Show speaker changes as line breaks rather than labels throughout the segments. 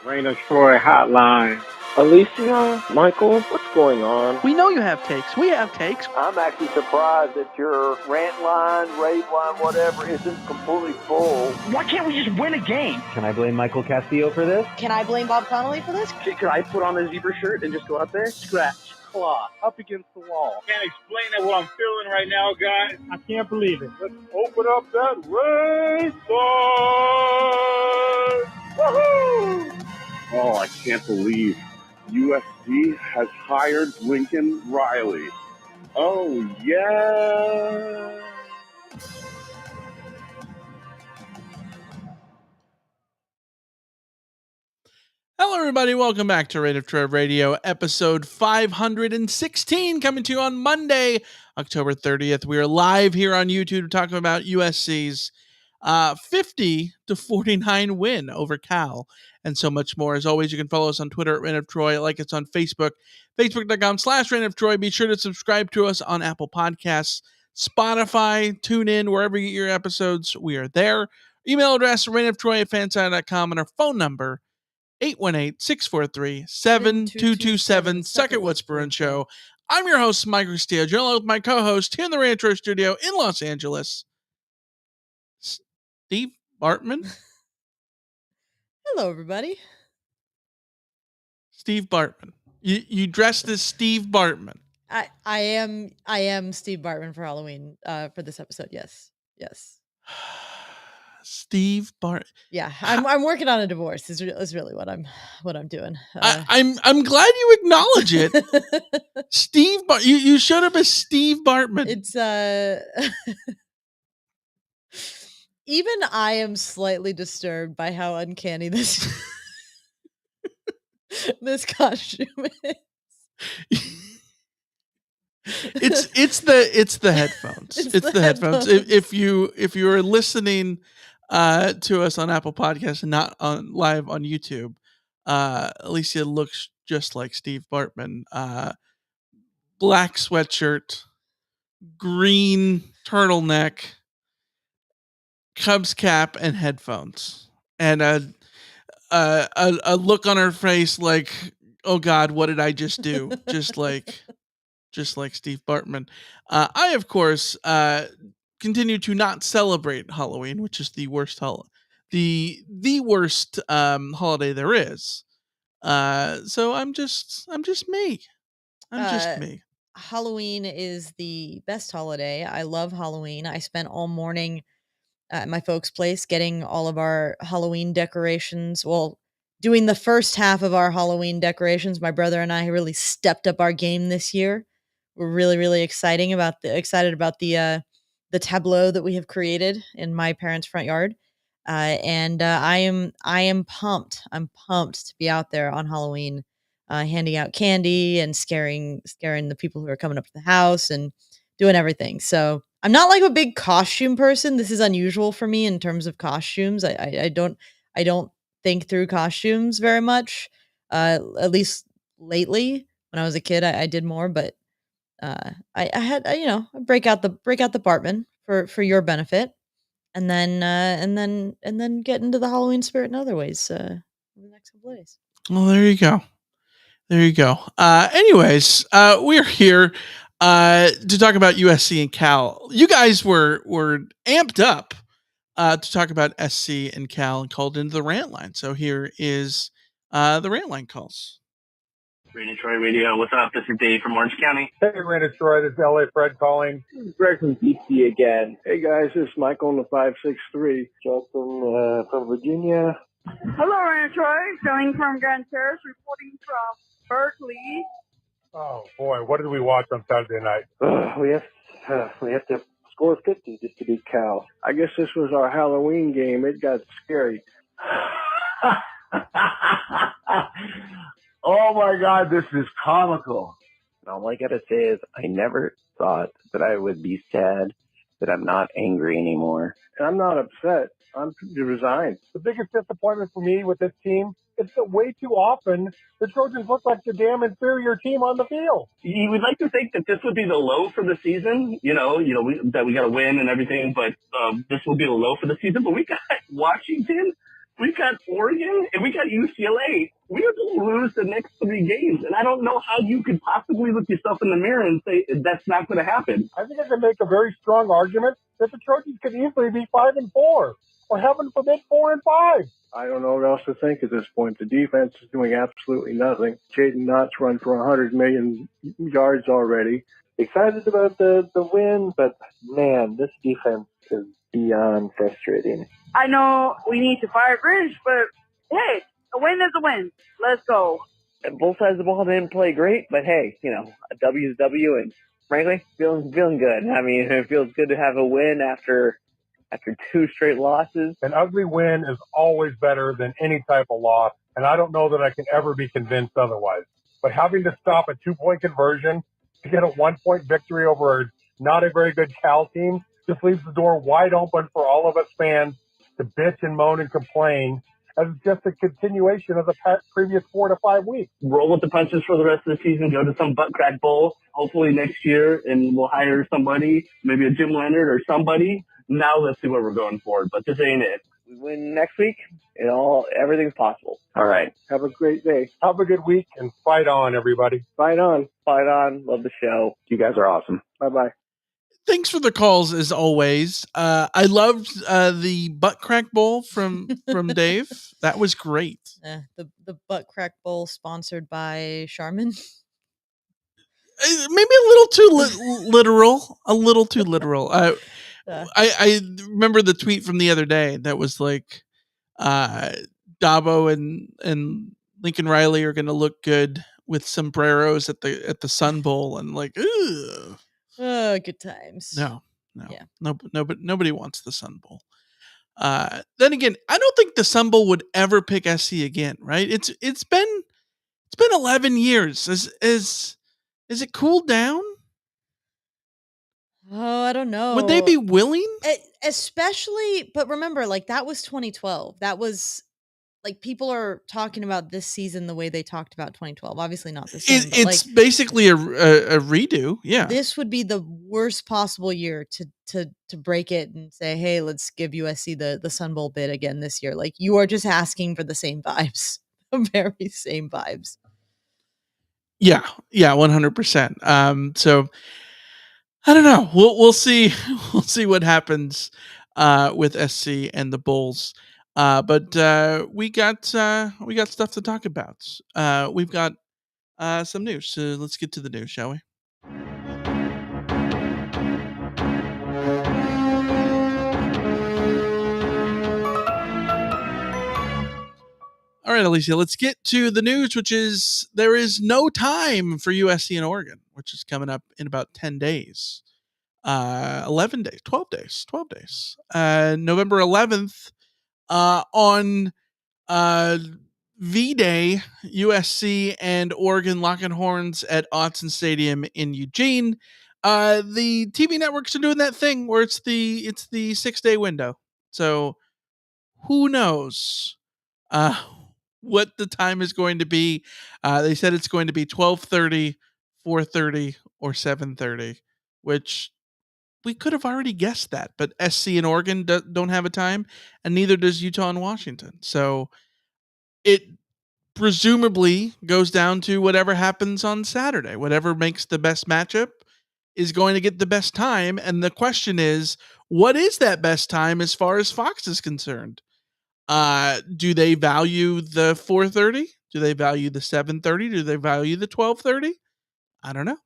Raina Troy Hotline.
Alicia, Michael, what's going on?
We know you have takes. We have takes.
I'm actually surprised that your rant line, rave line, whatever, isn't completely full.
Why can't we just win a game?
Can I blame Michael Castillo for this?
Can I blame Bob Connolly for this?
Could I put on a zebra shirt and just go out there? Scratch, claw, up against the wall.
Can't explain it what I'm feeling right now, guys.
I can't believe it.
Let's open up that race line. Woohoo! Oh, I can't believe USC has hired Lincoln Riley. Oh, yeah.
Hello, everybody. Welcome back to Rate of Trev Radio, episode 516, coming to you on Monday, October 30th. We are live here on YouTube to talk about USC's 50-49 win over Cal, and so much more. As always, you can follow us on Twitter at Rant of Troy, like us on Facebook, facebook.com/Rant of Troy. Be sure to subscribe to us on Apple Podcasts, Spotify, TuneIn, wherever you get your episodes. We are there. Email address, rantoftroy@fanside.com, and our phone number, 818-643-7227. Second Whisper and Show. I'm your host, Mike Castillo, joined with my co-host here in the Rancho Studio in Los Angeles, Steve Bartman.
Hello, everybody.
Steve Bartman. You dressed as Steve Bartman.
I am Steve Bartman for Halloween for this episode. Yes.
Steve Bart.
Yeah, I'm working on a divorce. Is really what I'm doing.
I'm glad you acknowledge it. Steve you showed up as Steve Bartman.
It's even I am slightly disturbed by how uncanny this this costume is.
It's the headphones. It's the headphones. If you are listening to us on Apple Podcasts and not on live on YouTube, Alicia looks just like Steve Bartman. Black sweatshirt, green turtleneck, Cubs cap, and headphones, and a look on her face like, oh God, what did I just do? just like Steve Bartman. I, of course, continue to not celebrate Halloween, which is the worst the worst holiday there is. So I'm just me. I'm just me.
Halloween is the best holiday. I love Halloween. I spent all morning at my folks' place getting all of our Halloween decorations. Well, doing the first half of our Halloween decorations. My brother and I really stepped up our game this year. We're really, really excited about the tableau that we have created in my parents' front yard. And I am pumped. I'm pumped to be out there on Halloween, handing out candy and scaring the people who are coming up to the house and doing everything. So I'm not like a big costume person. This is unusual for me in terms of costumes. I don't think through costumes very much. At least lately, when I was a kid, I did more, but I had break out the Bartman for your benefit, and then get into the Halloween spirit in other ways in the next couple of days.
Well, there you go. Anyways, we're here to talk about USC and Cal. You guys were amped up to talk about SC and Cal and called into the Rant Line. So here is the Rant Line calls.
Rant Troy Radio. What's up? This is Dave from Orange County.
Hey, Rant Troy. This is LA Fred calling.
This is Greg from DC again. Hey, guys, this is Michael on the 563. Justin from Virginia.
Hello, Rant Troy. Calling from Grand Terrace, reporting from Berkeley.
Oh, boy. What did we watch on Saturday night?
We have to score 50 just to beat Cal. I guess this was our Halloween game. It got scary.
Oh my God, this is comical. All I gotta say is I never thought that I would be sad that I'm not angry anymore.
I'm not upset. I'm resigned.
The biggest disappointment for me with this team is that way too often the Trojans look like the damn inferior team on the field.
You would like to think that this would be the low for the season, that we got to win and everything, but this will be the low for the season. But we got Washington We got Oregon and we got UCLA. We have to lose the next 3 games. And I don't know how you could possibly look yourself in the mirror and say that's not going to happen.
I think I can make a very strong argument that the Trojans could easily be 5-4, or heaven forbid 4-5.
I don't know what else to think at this point. The defense is doing absolutely nothing. Jaden Knott's run for 100 million yards already.
Excited about the win, but man, this defense is beyond frustrating.
I know we need to fire Grinch, but hey, a win is a win. Let's go.
And both sides of the ball didn't play great, but hey, a W is W, and frankly, feeling good. I mean, it feels good to have a win after 2 straight losses.
An ugly win is always better than any type of loss, and I don't know that I can ever be convinced otherwise. But having to stop a 2-point conversion to get a 1-point victory over not a very good Cal team just leaves the door wide open for all of us fans to bitch and moan and complain, as it's just a continuation of the previous 4 to 5 weeks.
Roll with the punches for the rest of the season, go to some butt crack bowl, hopefully next year, and we'll hire somebody, maybe a Jim Leonard or somebody. Now let's see what we're going for, but this ain't it.
We win next week, everything's possible.
All right.
Have a great day.
Have a good week, and fight on, everybody.
Fight on.
Fight on. Love the show.
You guys are awesome.
Bye-bye.
Thanks for the calls as always. I loved the butt crack bowl from Dave. That was great.
The butt crack bowl sponsored by Charmin.
Maybe a little too literal. A little too literal. I remember the tweet from the other day that was like, Dabo and Lincoln Riley are going to look good with sombreros at the Sun Bowl, and like, ugh.
Oh, good times.
No, nobody wants the Sun Bowl. Then again, I don't think the Sun Bowl would ever pick SC again, right? It's been 11 years. Is it cooled down?
Oh, I don't know.
Would they be willing?
Especially, but remember, like, that was 2012. That was like, people are talking about this season the way they talked about 2012. Obviously not the same.
It's basically a redo. Yeah.
This would be the worst possible year to break it and say, hey, let's give USC the Sun Bowl bid again this year. Like, you are just asking for the same vibes, the very same vibes.
Yeah, 100%. So I don't know. We'll see. We'll see what happens with SC and the Bulls. But we got stuff to talk about. We've got some news. So let's get to the news, shall we? All right, Alicia, let's get to the news, which is there is no time for USC and Oregon, which is coming up in about 10 days. 11 days, 12 days. November 11th, on V-Day, USC and Oregon locking horns at Autzen Stadium in Eugene. The TV networks are doing that thing where it's the 6-day window. So who knows what the time is going to be. They said it's going to be 12:30, 4:30, or 7:30, which we could have already guessed that, but SC and Oregon don't have a time, and neither does Utah and Washington. So it presumably goes down to whatever happens on Saturday. Whatever makes the best matchup is going to get the best time. And the question is, what is that best time as far as Fox is concerned? Do they value the 4:30? Do they value the 7:30? Do they value the 12:30? I don't know.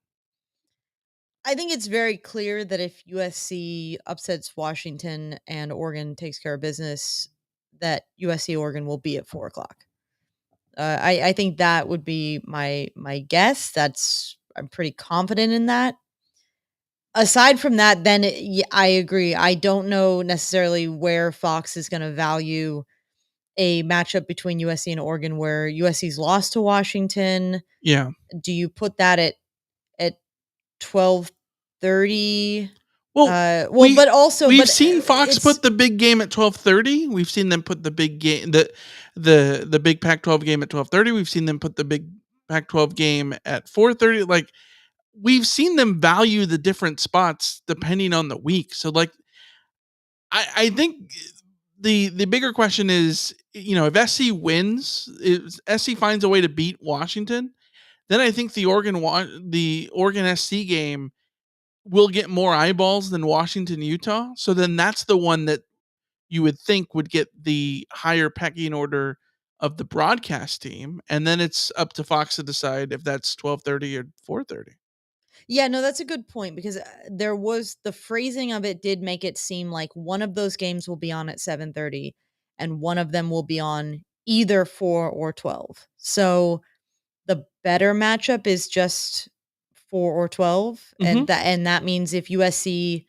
I think it's very clear that if USC upsets Washington and Oregon takes care of business, that USC Oregon will be at 4:00. I think that would be my guess. I'm pretty confident in that. Aside from that, then I agree. I don't know necessarily where Fox is going to value a matchup between USC and Oregon where USC's lost to Washington.
Yeah.
Do you put that at 12:30?
Well,
but also
we've seen Fox put the big game at 12:30. We've seen them put the big game, the big Pac-12 game at 12:30. We've seen them put the big Pac-12 game at 4:30. Like, we've seen them value the different spots depending on the week. So, like, I think the bigger question is, if SC wins, if SC finds a way to beat Washington, then I think the Oregon SC game will get more eyeballs than Washington Utah. So then that's the one that you would think would get the higher pecking order of the broadcast team, and then it's up to Fox to decide if that's 12:30 or 4:30.
Yeah, no, that's a good point because there was the phrasing of it did make it seem like one of those games will be on at 7:30 and one of them will be on either 4 or 12. So the better matchup is just 4 or 12 and that means if USC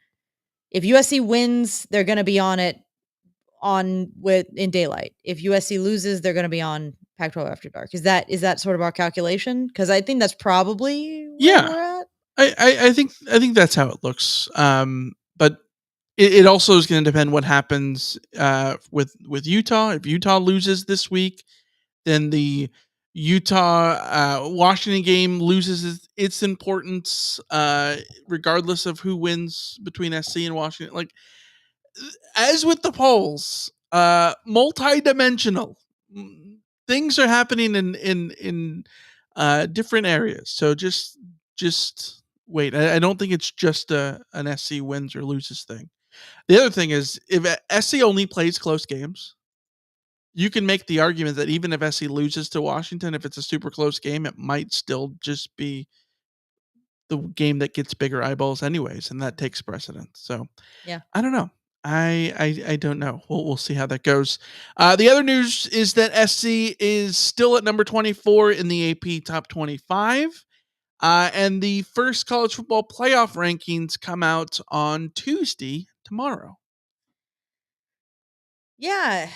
wins, they're going to be on it in daylight. If USC loses, they're going to be on Pac-12 after dark. Is that sort of our calculation? Because I think that's probably where we're at.
I think that's how it looks. But it also is going to depend what happens with Utah. If Utah loses this week, then the Utah Washington game loses its importance, regardless of who wins between SC and Washington. Like, as with the polls, multi-dimensional. Things are happening in different areas. So just wait. I don't think it's just an SC wins or loses thing. The other thing is, if SC only plays close games, you can make the argument that even if SC loses to Washington, if it's a super close game, it might still just be the game that gets bigger eyeballs anyways, and that takes precedence. So
Yeah.
I don't know. I don't know. We'll see how that goes. The other news is that SC is still at number 24 in the AP Top 25. And the first college football playoff rankings come out on Tuesday, tomorrow.
Yeah,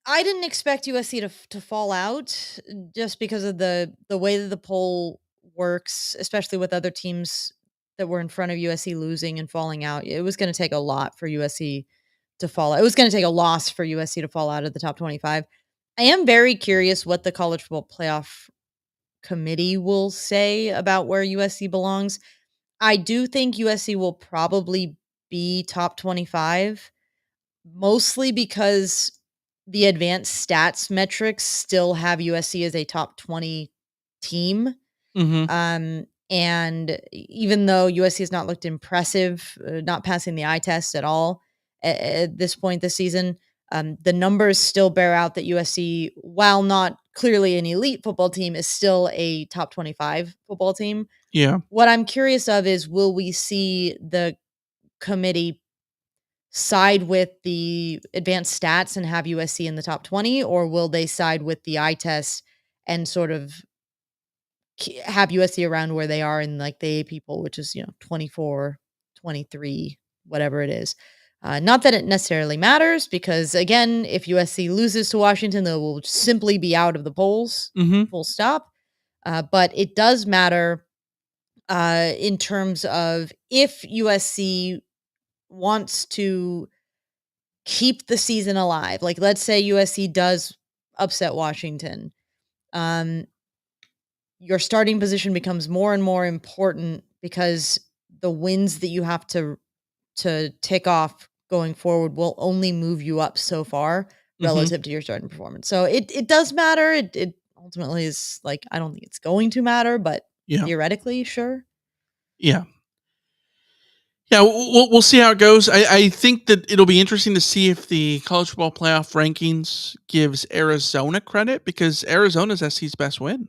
I didn't expect USC to fall out just because of the way that the poll works, especially with other teams that were in front of USC losing and falling out. It was going to take a lot for USC to fall out. It was going to take a loss for USC to fall out of the top 25. I am very curious what the college football playoff committee will say about where USC belongs. I do think USC will probably be top 25. Mostly because the advanced stats metrics still have USC as a top 20 team. And even though USC has not looked impressive, not passing the eye test at all at this point this season, the numbers still bear out that USC, while not clearly an elite football team, is still a top 25 football team.
Yeah.
What I'm curious of is, will we see the committee side with the advanced stats and have USC in the top 20, or will they side with the eye test and sort of have USC around where they are in like the AP poll, which is, 24, 23, whatever it is. Not that it necessarily matters because, again, if USC loses to Washington, they will simply be out of the polls, full stop. But it does matter in terms of if USC wants to keep the season alive. Like, let's say USC does upset Washington. Your starting position becomes more and more important because the wins that you have to tick off going forward will only move you up so far relative to your starting performance. So it does matter. It ultimately is like, I don't think it's going to matter, but theoretically, sure.
Yeah. Yeah, we'll see how it goes. I think that it'll be interesting to see if the college football playoff rankings gives Arizona credit, because Arizona's SC's best win.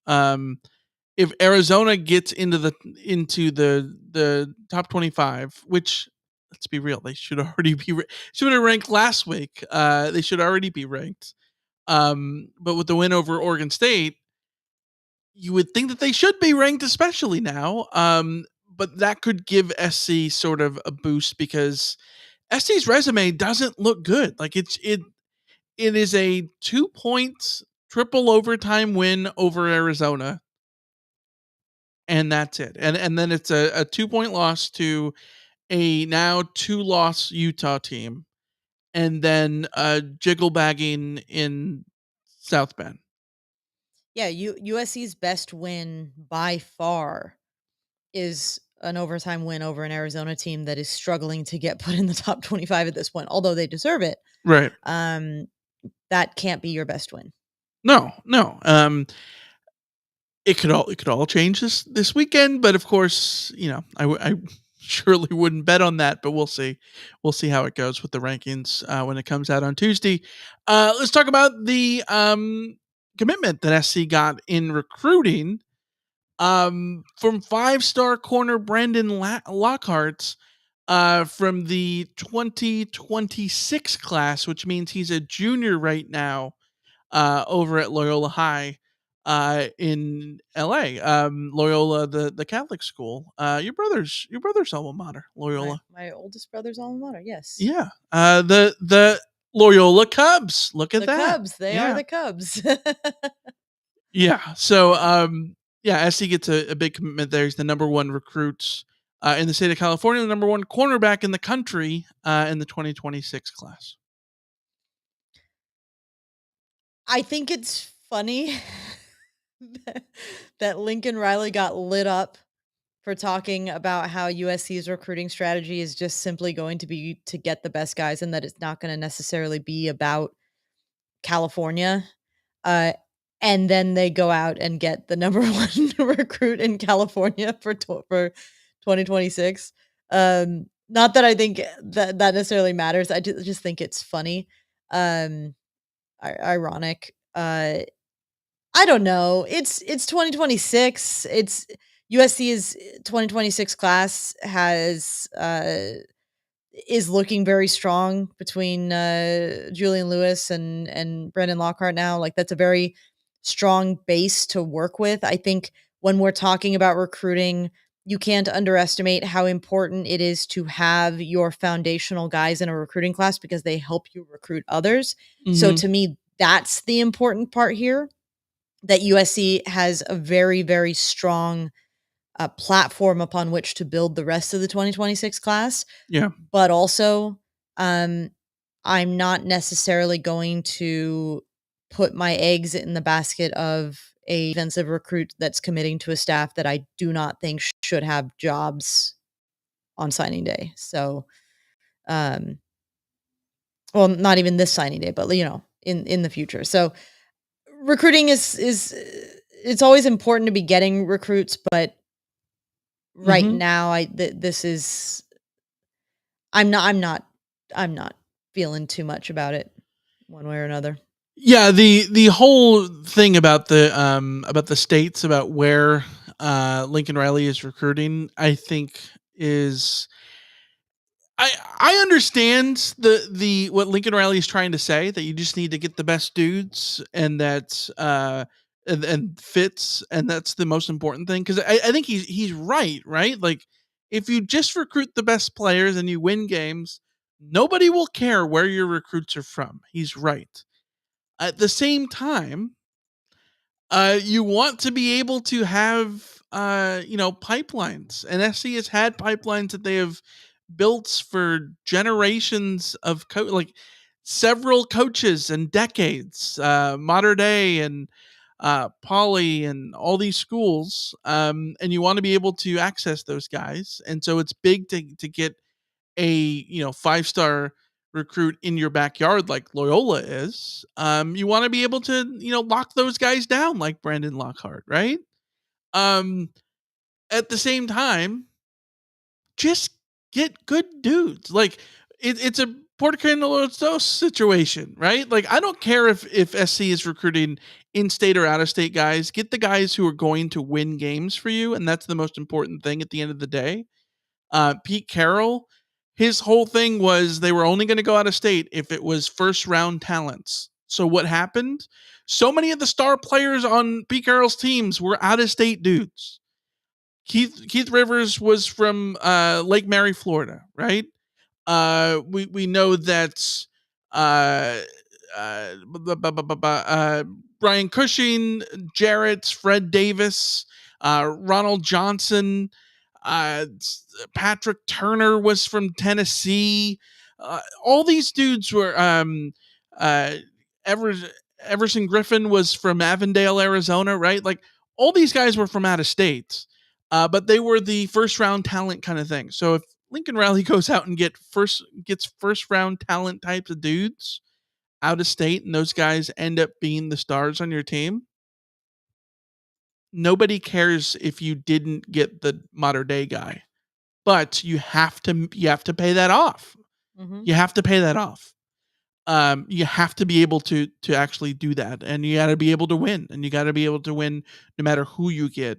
If Arizona gets into the top 25, which, let's be real, they should already be should have ranked last week. They should already be ranked. But with the win over Oregon State, you would think that they should be ranked, especially now. But that could give SC sort of a boost because SC's resume doesn't look good. Like, it is a 2-point triple overtime win over Arizona, and that's it. And then it's a 2-point loss to a now 2-loss Utah team, and then jiggle bagging in South Bend.
Yeah, USC's best win by far is an overtime win over an Arizona team that is struggling to get put in the top 25 at this point, although they deserve it.
Right.
That can't be your best win.
No. It could all change this weekend, but of course, I surely wouldn't bet on that, but we'll see. We'll see how it goes with the rankings when it comes out on Tuesday. Let's talk about the commitment that SC got in recruiting from 5-star corner Brandon Lockhart from the 2026 class, which means he's a junior right now over at Loyola High in LA. Loyola, the Catholic school. Your brother's alma mater, Loyola.
My oldest brother's alma mater, yes.
Yeah. The Loyola Cubs. Look at
the
that.
Cubs. They are the Cubs.
Yeah. So SC gets a big commitment there. He's the number one recruit in the state of California, the number one cornerback in the country in the 2026 class.
I think it's funny that Lincoln Riley got lit up for talking about how USC's recruiting strategy is just simply going to be to get the best guys and that it's not going to necessarily be about California. And then they go out and get the number one recruit in California for 2026. Not that I think that necessarily matters. I just think it's funny. Ironic. I don't know. It's 2026. It's USC's 2026 class is looking very strong between Julian Lewis and Brandon Lockhart now. Like that's a very strong base to work with. I think when we're talking about recruiting, you can't underestimate how important it is to have your foundational guys in a recruiting class because they help you recruit others. Mm-hmm. So to me, that's the important part here, that USC has a very, very strong platform upon which to build the rest of the 2026 class.
Yeah.
But also, I'm not necessarily going to put my eggs in the basket of a defensive recruit that's committing to a staff that I do not think should have jobs on signing day. So, well, not even this signing day, but in the future. So recruiting is it's always important to be getting recruits, but right now this is I'm not feeling too much about it one way or another.
Yeah, the whole thing about the states, about where Lincoln Riley is recruiting, I think is I understand the what Lincoln Riley is trying to say, that you just need to get the best dudes and that and fits, and that's the most important thing, because I think he's right? Like if you just recruit the best players and you win games, nobody will care where your recruits are from. He's right. At the same time, you want to be able to have pipelines, and SC has had pipelines that they have built for generations of like several coaches and decades, Modern Day and Poly and all these schools, and you want to be able to access those guys, and so it's big to get a 5-star recruit in your backyard like Loyola is. You want to be able to lock those guys down like Brandon Lockhart, right? At the same time, just get good dudes. Like it's a Porto situation, right? Like I don't care if SC is recruiting in-state or out-of-state guys. Get the guys who are going to win games for you, and that's the most important thing at the end of the day. Pete Carroll, his whole thing was they were only going to go out of state if it was first-round talents. So what happened? So many of the star players on Pete Carroll's teams were out-of-state dudes. Keith Rivers was from Lake Mary, Florida, right? We know that Brian Cushing, Jarrett, Fred Davis, Ronald Johnson, Patrick Turner was from Tennessee. All these dudes were Everson Griffin was from Avondale, Arizona, right? Like all these guys were from out of state. but they were the first round talent kind of thing. So if Lincoln Riley goes out and gets first round talent types of dudes out of state, and those guys end up being the stars on your team, nobody cares if you didn't get the modern day guy, but you have to pay that off.
Mhm.
You have to pay that off. You have to be able to actually do that, and you got to be able to win, and you got to be able to win no matter who you get.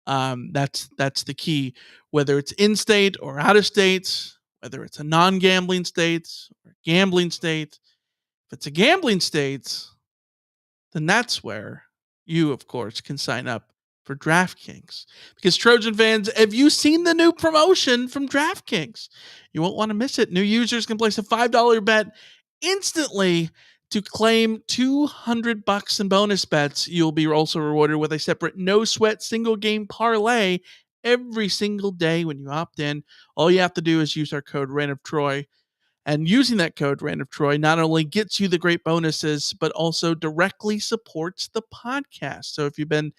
That's the key, whether it's in state or out of state, whether it's a non-gambling state or gambling state. If it's a gambling state, then that's where you, of course, can sign up for DraftKings. Because Trojan fans, have you seen the new promotion from DraftKings? You won't want to miss it. New users can place a $5 bet instantly to claim $200 in bonus bets. You'll be also rewarded with a separate no-sweat single game parlay every single day when you opt in. All you have to do is use our code Rant of Troy. And using that code Rant of Troy not only gets you the great bonuses, but also directly supports the podcast. So if you've been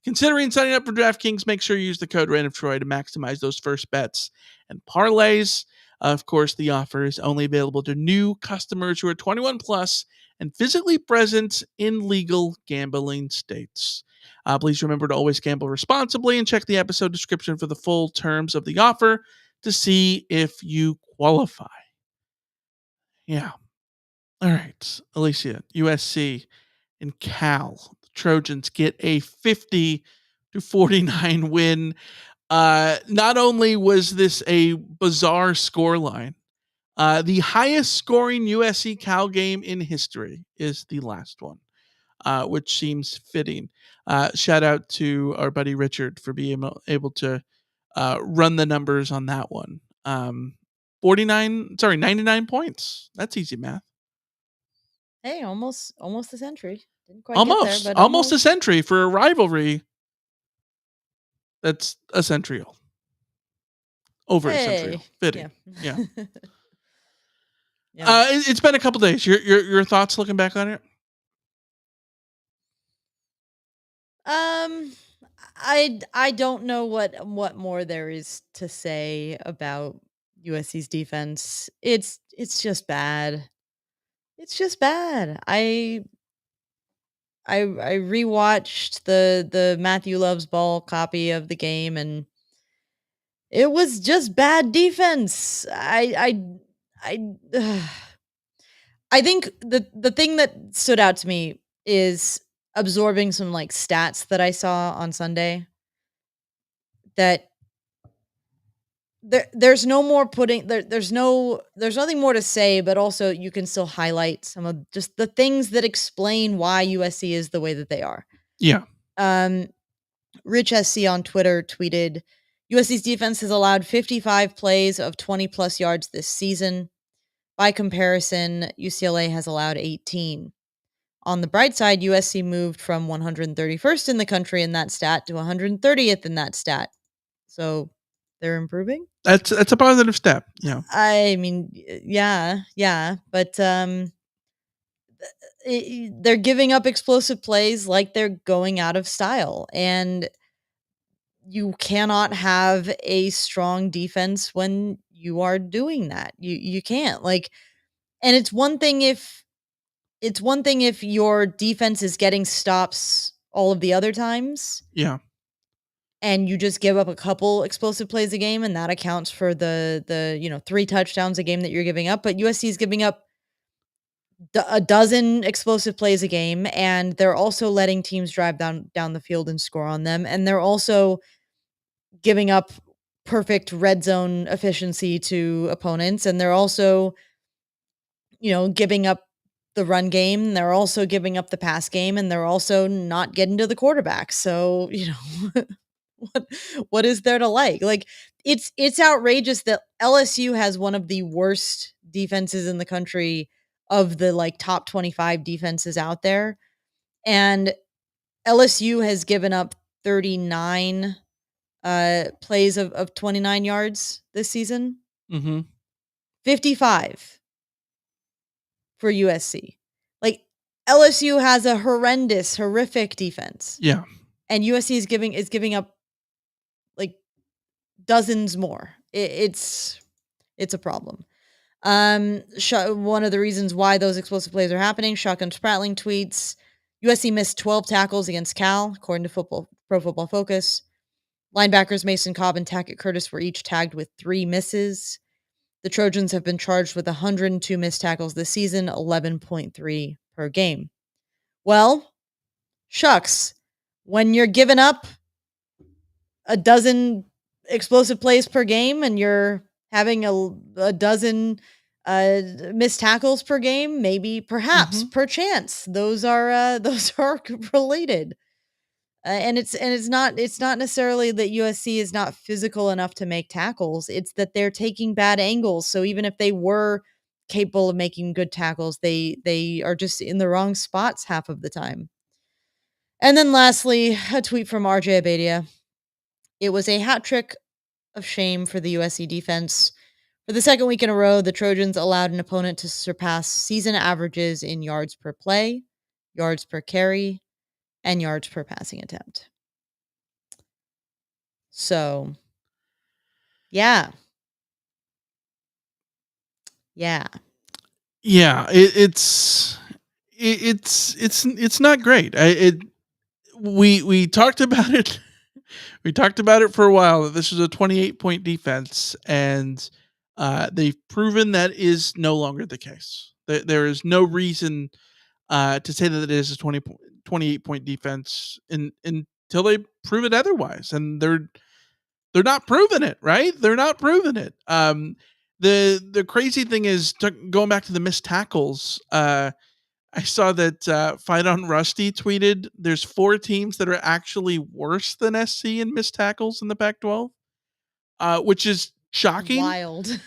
considering signing up for DraftKings, make sure you use the code Rant of Troy to maximize those first bets and parlays. Of course, the offer is only available to new customers who are 21 plus and physically present in legal gambling states. Please remember to always gamble responsibly and check the episode description for the full terms of the offer to see if you qualify. Yeah. All right, Alicia, USC and Cal. The Trojans get a 50-49 win. Not only was this a bizarre scoreline, the highest scoring USC Cal game in history is the last one, which seems fitting. Shout out to our buddy Richard for being able to run the numbers on that one. 99 points. That's easy math.
Hey, almost a century. Didn't quite get there, but
almost a century for a rivalry that's a century old. Over a century old. Fitting. Yeah. It's been a couple days. Your thoughts looking back on it?
I don't know what more there is to say about USC's defense. It's just bad. It's just bad. I rewatched the Matthew Loves Ball copy of the game, and it was just bad defense. I think the thing that stood out to me is absorbing some like stats that I saw on Sunday. That there's no more putting there's nothing more to say, but also you can still highlight some of just the things that explain why USC is the way that they are.
Yeah.
Rich SC on Twitter tweeted, USC's defense has allowed 55 plays of 20 plus yards this season. By comparison, UCLA has allowed 18. On the bright side, USC moved from 131st in the country in that stat to 130th in that stat. So they're improving.
That's a positive step. Yeah.
I mean, yeah, but they're giving up explosive plays like they're going out of style, and you cannot have a strong defense when you are doing that. You can't, like, and it's one thing if your defense is getting stops all of the other times.
Yeah.
And you just give up a couple explosive plays a game, and that accounts for the 3 touchdowns a game that you're giving up. But USC is giving up a dozen explosive plays a game, and they're also letting teams drive down the field and score on them, and they're also giving up perfect red zone efficiency to opponents, and they're also giving up the run game, they're also giving up the pass game, and they're also not getting to the quarterback. So, what is there to like? Like, it's outrageous that LSU has one of the worst defenses in the country of the like top 25 defenses out there. And LSU has given up 39 plays of 29 yards this season. 55 for USC. Like, LSU has a horrific defense.
Yeah.
And USC is giving up like dozens more. It's a problem. One of the reasons why those explosive plays are happening, Shotgun Spratling tweets, USC missed 12 tackles against Cal, according to Pro Football Focus. Linebackers Mason Cobb and Tackett Curtis were each tagged with 3 misses. The Trojans have been charged with 102 missed tackles this season, 11.3 per game. Well, shucks. When you're giving up a dozen explosive plays per game and you're having a dozen missed tackles per game, maybe, perhaps, perchance, those are related. And it's not necessarily that USC is not physical enough to make tackles. It's that they're taking bad angles. So even if they were capable of making good tackles, they are just in the wrong spots half of the time. And then lastly, a tweet from RJ Abadia. It was a hat trick of shame for the USC defense. For the second week in a row, the Trojans allowed an opponent to surpass season averages in yards per play, yards per carry, and yards per passing attempt. So, yeah.
It's not great. We talked about it. We talked about it for a while that this was a 28-point defense, and they've proven that is no longer the case. There is no reason to say that it is a 28-point defense until they prove it otherwise, and they're not proving it, right? They're not proving it. The crazy thing is, going back to the missed tackles, I saw that Fight on Rusty tweeted there's 4 teams that are actually worse than SC in missed tackles in the Pac-12, which is shocking.
Wild.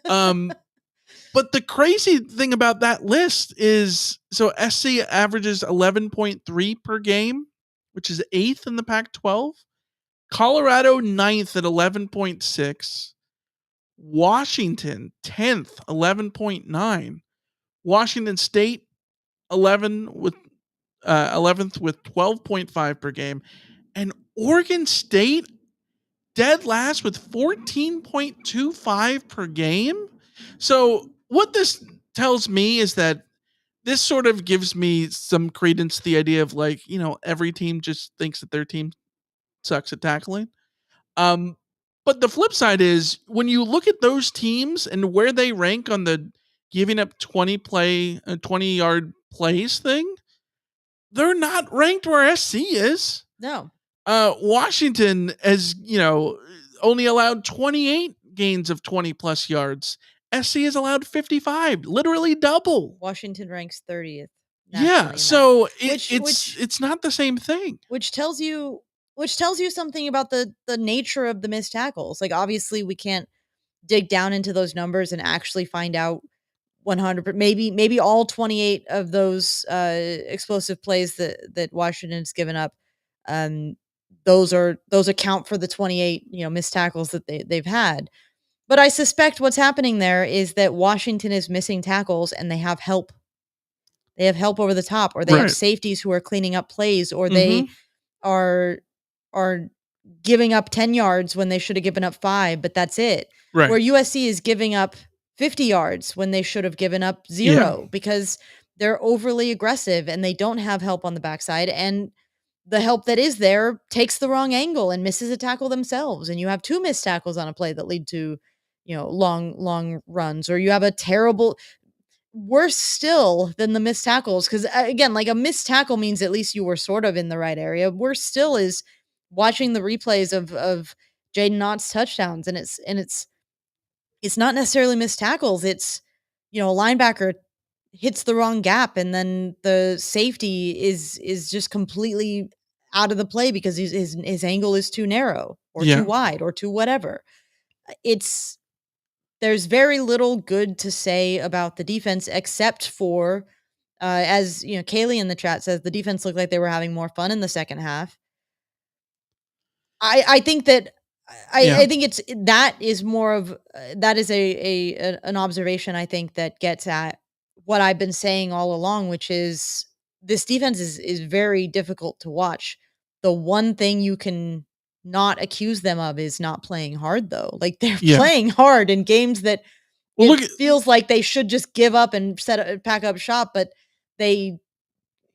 But the crazy thing about that list is, so SC averages 11.3 per game, which is 8th in the Pac-12. Colorado 9th at 11.6. Washington 10th, 11.9. Washington State 11th with 12.5 per game, and Oregon State dead last with 14.25 per game. So what this tells me is that this sort of gives me some credence to the idea of, like, every team just thinks that their team sucks at tackling. But the flip side is, when you look at those teams and where they rank on the giving up 20-yard plays thing, they're not ranked where SC is.
No.
Washington has, only allowed 28 gains of 20+ yards. SC has allowed 55, literally double.
Washington ranks 30th.
Yeah, so it's not the same thing.
Which tells you something about the nature of the missed tackles. Like, obviously we can't dig down into those numbers and actually find out 100, maybe all 28 of those explosive plays that Washington's given up, those account for the 28 missed tackles that they've had. But I suspect what's happening there is that Washington is missing tackles and they have help. They have help over the top, or they have safeties who are cleaning up plays, or they are giving up 10 yards when they should have given up 5, but that's it.
Right.
Where USC is giving up 50 yards when they should have given up 0 because they're overly aggressive and they don't have help on the backside, and the help that is there takes the wrong angle and misses a tackle themselves, and you have 2 missed tackles on a play that lead to long runs, or you have a terrible, worse still than the missed tackles, because again, like, a missed tackle means at least you were sort of in the right area. Worse still is watching the replays of Jaden Knott's touchdowns, and it's not necessarily missed tackles. It's, a linebacker hits the wrong gap, and then the safety is just completely out of the play because his angle is too narrow or too wide or too whatever. There's very little good to say about the defense, except for, as Kaylee in the chat says, the defense looked like they were having more fun in the second half. I think that I think that is more of that is an observation, I think, that gets at what I've been saying all along, which is this defense is very difficult to watch. The one thing you can not accuse them of is not playing hard, though. Like, they're
Yeah.
playing hard in games that
Well,
feels like they should just give up and pack up shop, but they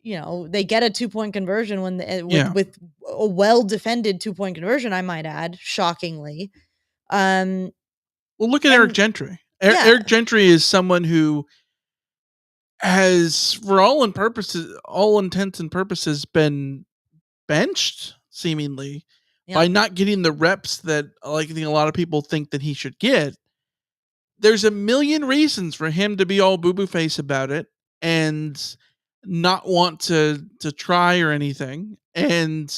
get a 2-point conversion with a well-defended 2-point conversion, I might add, shockingly.
Well, look at Eric Gentry. Eric Gentry is someone who has, for all intents and purposes, been benched seemingly by not getting the reps that, like, I think a lot of people think that he should get. There's a million reasons for him to be all boo-boo face about it and not want to try or anything. And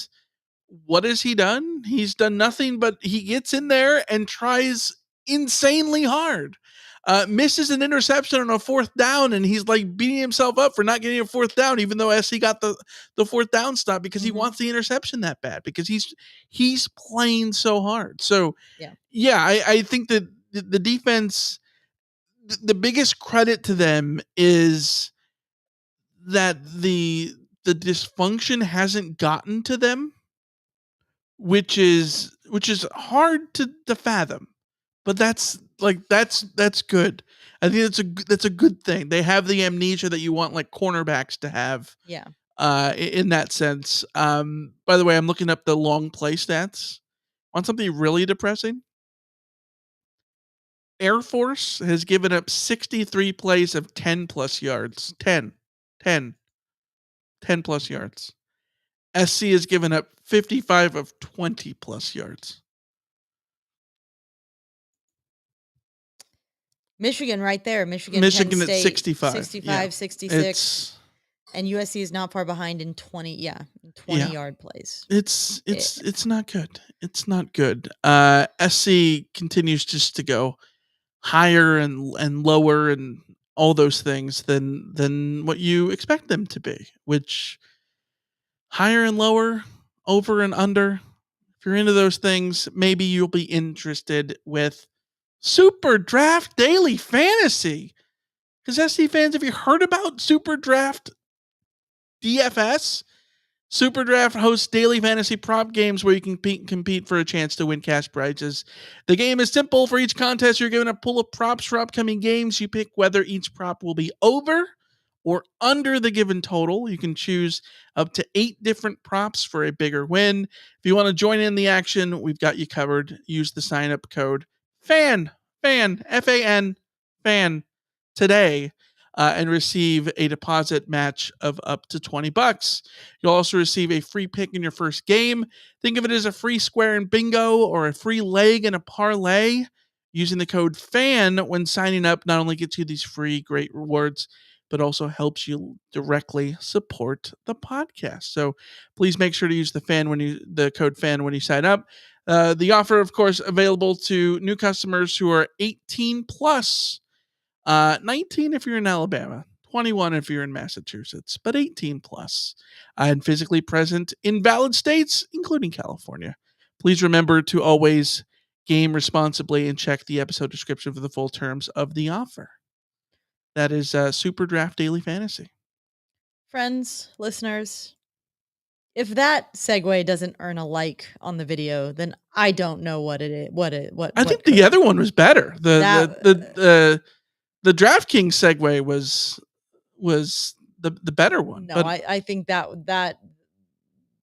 what has he done? He's done nothing, but he gets in there and tries insanely hard. Misses an interception on a 4th down, and he's like beating himself up for not getting a 4th down, even though SC got the 4th down stop, because he wants the interception that bad, because he's playing so hard. So I think that the defense, the biggest credit to them is that the dysfunction hasn't gotten to them, which is hard to fathom, but that's good. I think that's a good thing. They have the amnesia that you want, like, cornerbacks to have.
Yeah.
In that sense. By the way, I'm looking up the long play stats. Want something really depressing? Air Force has given up 63 plays of 10 plus yards. 10 plus yards. SC has given up 55 of 20 plus yards.
Michigan right there. Michigan
at
Penn State,
65.
65, 66. And USC is not far behind in 20 yard plays.
It's not good. It's not good. SC continues just to go higher and lower and all those things than what you expect them to be, which higher and lower, over and under. If you're into those things, maybe you'll be interested with SuperDraft Daily Fantasy. Because SC fans, have you heard about SuperDraft DFS? SuperDraft hosts daily fantasy prop games where you can compete for a chance to win cash prizes. The game is simple. For each contest, you're given a pool of props for upcoming games. You pick whether each prop will be over or under the given total. You can choose up to 8 different props for a bigger win. If you want to join in the action, we've got you covered. Use the sign-up code FAN, F-A-N, FAN, today. And receive a deposit match of up to $20. You'll also receive a free pick in your first game. Think of it as a free square in bingo or a free leg in a parlay. Using the code FAN when signing up not only gets you these free great rewards, but also helps you directly support the podcast. So please make sure to use the code FAN when you sign up. The offer, of course, available to new customers who are 18 plus. 19 if you're in Alabama, 21 if you're in Massachusetts, but 18 plus, and physically present in valid states, including California. Please remember to always game responsibly and check the episode description for the full terms of the offer. That is SuperDraft Daily Fantasy.
Friends, listeners, if that segue doesn't earn a like on the video, then I don't know what it is.
I think the other one was better. The DraftKings segue was the better one.
No, I think that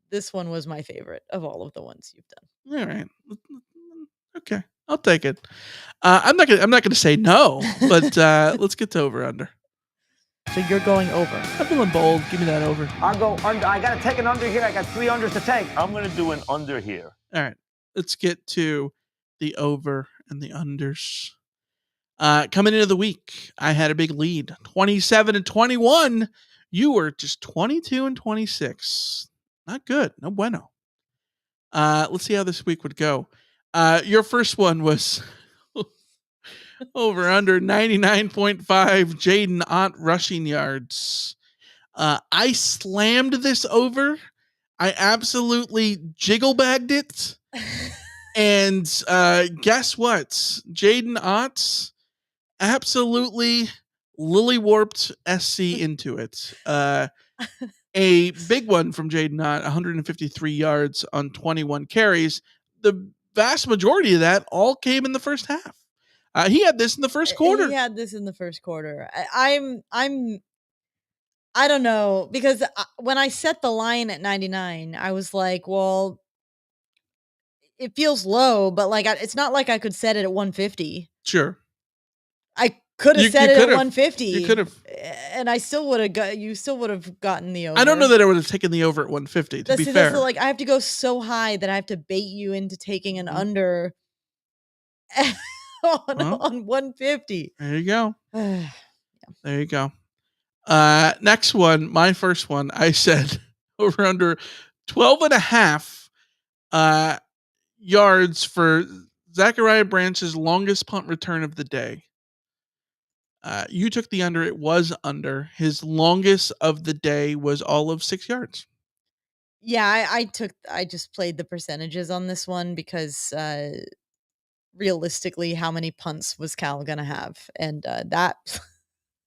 this one was my favorite of all of the ones you've done.
All right. Okay. I'll take it. I'm not gonna say no, but let's get to over under.
So you're going over. I'm feeling bold. Give me that over.
I'll go under. I gotta take an under here. I got 3 unders to take.
I'm gonna do an under here.
All right. Let's get to the over and the unders. Coming into the week, I had a big lead, 27-21. You were just 22-26. Not good. No bueno. Let's see how this week would go. Your first one was over under 99.5 Jaden Ott rushing yards. I slammed this over. I absolutely jiggle bagged it. And guess what? Jaden Ott absolutely lily warped SC into it. A big one from Jaden Ott, 153 yards on 21 carries. the vast majority of that all came in the first half. He had this in the first quarter.
He had this in the first quarter. I don't know, because when I set the line at 99, I was like, well, it feels low, but like it's not like I could set it at 150.
Sure.
I could have set it at 150.
You could have.
And I still would have you still would have gotten the over.
I don't know that I would have taken the over at 150, to be fair.
That's like, I have to go so high that I have to bait you into taking an under on 150.
There you go. There you go. Next one, my first one, I said over under 12.5 yards for Zachariah Branch's longest punt return of the day. You took the under. It was under. His longest of the day was all of 6 yards.
Yeah, I just played the percentages on this one because realistically, how many punts was Cal gonna have? And that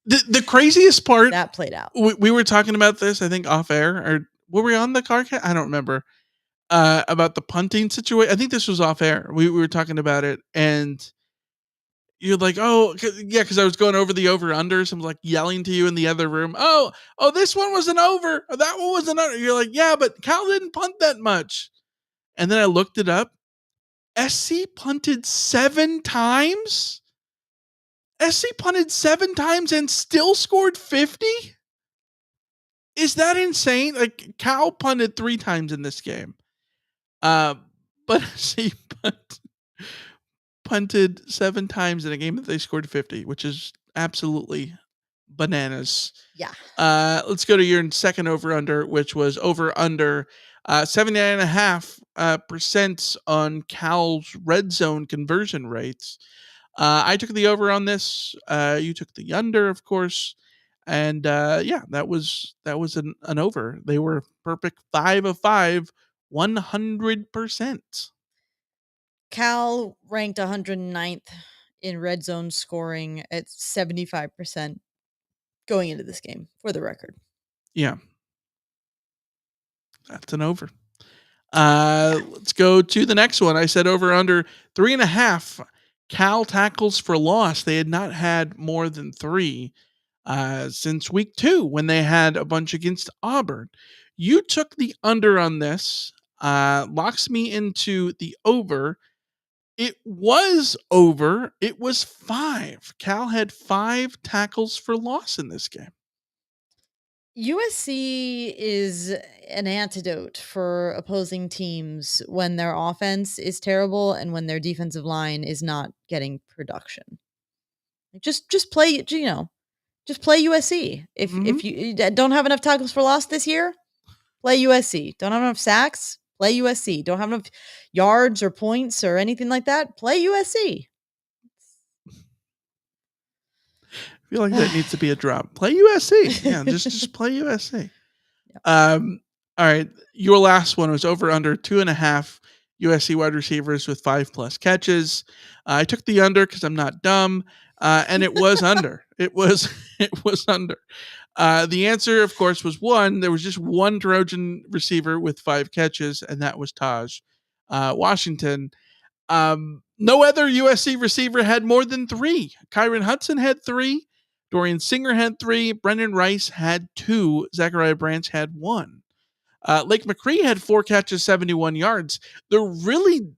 the craziest part
that played out.
We were talking about this, I think, off air, or were we on the CarCast? I don't remember. About the punting situation. I think this was off air. We were talking about it, and you're like, oh, yeah, because I was going over the over-unders. I'm like yelling to you in the other room, oh, this one was an over. Or that one was an under. You're like, yeah, but Cal didn't punt that much. And then I looked it up. SC punted 7 times? SC punted 7 times and still scored 50? Is that insane? Like, Cal punted 3 times in this game. But SC punted 7 times in a game that they scored 50, which is absolutely bananas.
Yeah.
Let's go to your second over-under, which was over-under 79.5% on Cal's red zone conversion rates. I took the over on this. You took the under, of course. And yeah, that was an over. They were perfect 5 of 5, 100%.
Cal ranked 109th in red zone scoring at 75% going into this game, for the record.
Yeah. That's an over. Let's go to the next one. I said over under 3.5 Cal tackles for loss. They had not had more than 3 since week 2 when they had a bunch against Auburn. You took the under on this. Locks me into the over. It was over. It was 5. Cal had 5 tackles for loss in this game.
USC is an antidote for opposing teams when their offense is terrible and when their defensive line is not getting production. Just play, just play USC. If you don't have enough tackles for loss this year, play USC. Don't have enough sacks, play USC. Don't have enough yards or points or anything like that, play USC.
I feel like that needs to be a drop. Play USC. Yeah, just play USC. Yep. All right. Your last one was over under 2.5 USC wide receivers with 5+ catches. I took the under because I'm not dumb. And it was under. It was under. The answer, of course, was 1. There was just 1 Trojan receiver with 5 catches, and that was Taj Washington. No other USC receiver had more than 3. Kyron Hudson had 3. Dorian Singer had 3. Brendan Rice had 2. Zachariah Branch had 1. Lake McCree had 4 catches, 71 yards. They're running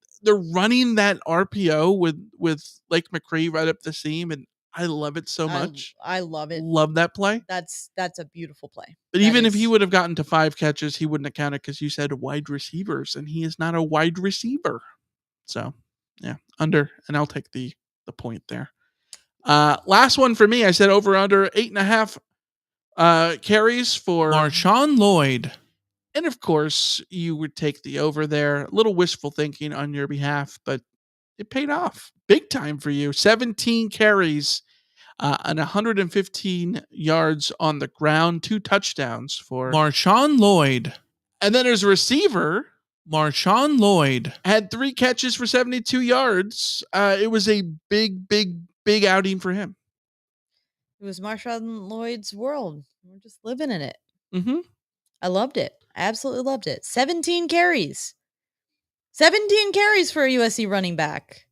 that RPO with Lake McCree right up the seam, and I love it so much.
I love it.
Love that play.
That's a beautiful play.
But even if he would have gotten to 5 catches, he wouldn't have counted because you said wide receivers, and he is not a wide receiver. So, yeah, under, and I'll take the point there. Last one for me, I said over under 8.5 carries for Marshawn Lloyd. And of course, you would take the over there. A little wishful thinking on your behalf, but it paid off big time for you. 17 carries and 115 yards on the ground, 2 touchdowns for Marshawn Lloyd. And then there's a receiver. Marshawn Lloyd had 3 catches for 72 yards. It was a big outing for him.
It was Marshawn Lloyd's world. We're just living in it.
Mm-hmm.
I loved it. I absolutely loved it. 17 carries. 17 carries for a USC running back.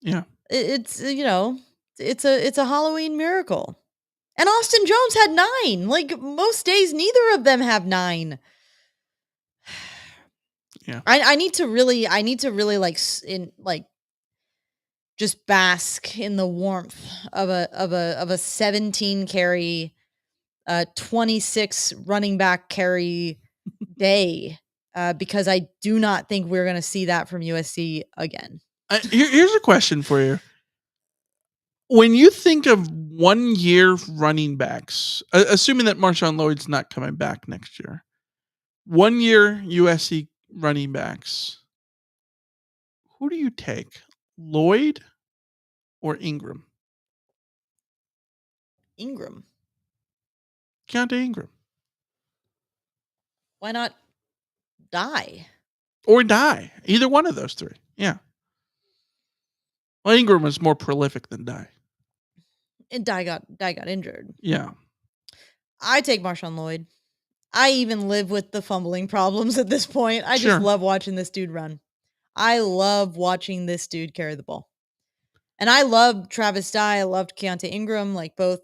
Yeah.
It's it's a Halloween miracle. And Austin Jones had 9. Like most days, neither of them have 9.
Yeah.
I need to really just bask in the warmth of a 17 carry, 26 running back carry day, because I do not think we're going to see that from USC again.
Here's a question for you. When you think of 1 year running backs, assuming that Marshawn Lloyd's not coming back next year, 1 year USC running backs, who do you take, Lloyd or Ingram?
Ingram.
Keontae Ingram.
Why not die?
Or die. Either one of those three. Yeah. Well, Ingram was more prolific than Die.
And Die got injured.
Yeah.
I take Marshawn Lloyd. I even live with the fumbling problems at this point. I
Sure.
just love watching this dude run. I love watching this dude carry the ball. And I love Travis Dye. I loved Keontae Ingram, like both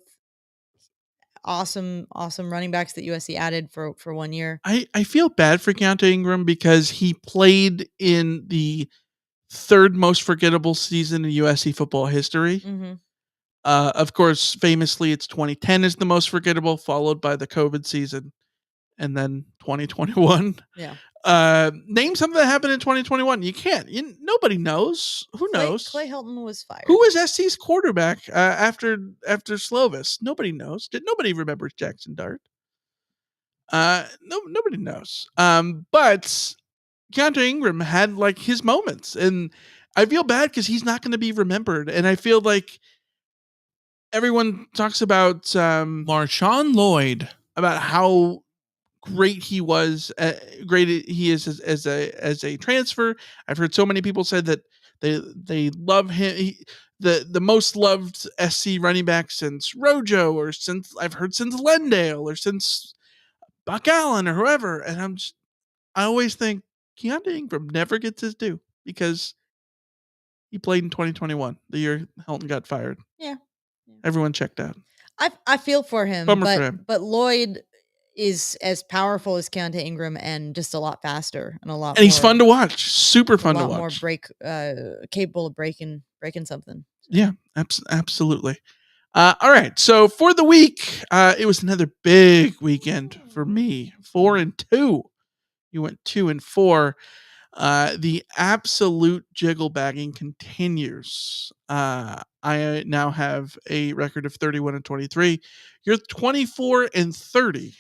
awesome running backs that USC added for 1 year.
I feel bad for Keontae Ingram because he played in the third most forgettable season in USC football history.
Mm-hmm.
Of course, famously, it's 2010 is the most forgettable, followed by the COVID season, and then 2021.
Yeah.
Name something that happened in 2021. You can't. Nobody knows. Who knows?
Clay Helton was fired.
Who was SC's quarterback after Slovis? Nobody knows. Nobody remembers Jackson Dart. Nobody knows. But Keontae Ingram had like his moments, and I feel bad because he's not going to be remembered. And I feel like everyone talks about Marshawn Lloyd, about how great he was, great he is as a transfer. I've heard so many people say that they love him. The most loved SC running back since Rojo, or since Lendale, or since Buck Allen, or whoever. And I always think Keontae Ingram never gets his due because he played in 2021, the year Helton got fired.
Yeah.
Everyone checked out.
I feel for him,
Bummer for him.
But Lloyd is as powerful as Keontae Ingram and just a lot faster and a lot.
And he's fun to watch. Super fun to watch.
More capable of breaking something.
Yeah, absolutely. All right. So for the week, it was another big weekend for me. 4-2. You went 2-4. The absolute jiggle bagging continues. I now have a record of 31-23. You're 24-30.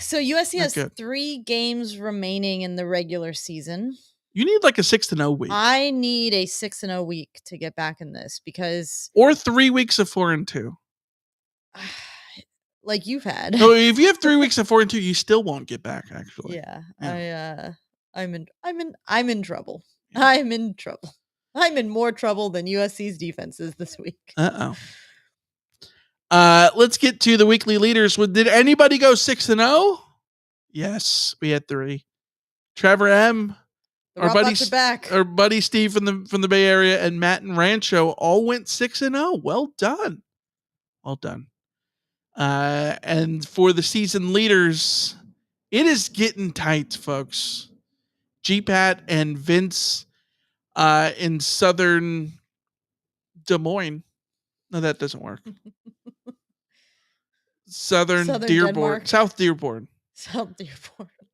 So USC has
good.
3 games remaining in the regular season.
You need like a 6-0 week.
I need a 6-0 week to get back in this because,
or 3 weeks of 4-2.
Like you've had.
No, if you have 3 weeks of 4-2, you still won't get back. Actually,
yeah. I'm in trouble. I'm in trouble. I'm in more trouble than USC's defenses this week.
Let's get to the weekly leaders. Did anybody go 6-0? Yes, we had 3. Trevor M, our buddy Steve from the Bay Area, and Matt and Rancho all went 6-0. Well done. And for the season leaders, it is getting tight, folks. G-Pat and Vince in southern Des Moines. No, that doesn't work. Southern Dearborn.
Denmark.
South Dearborn.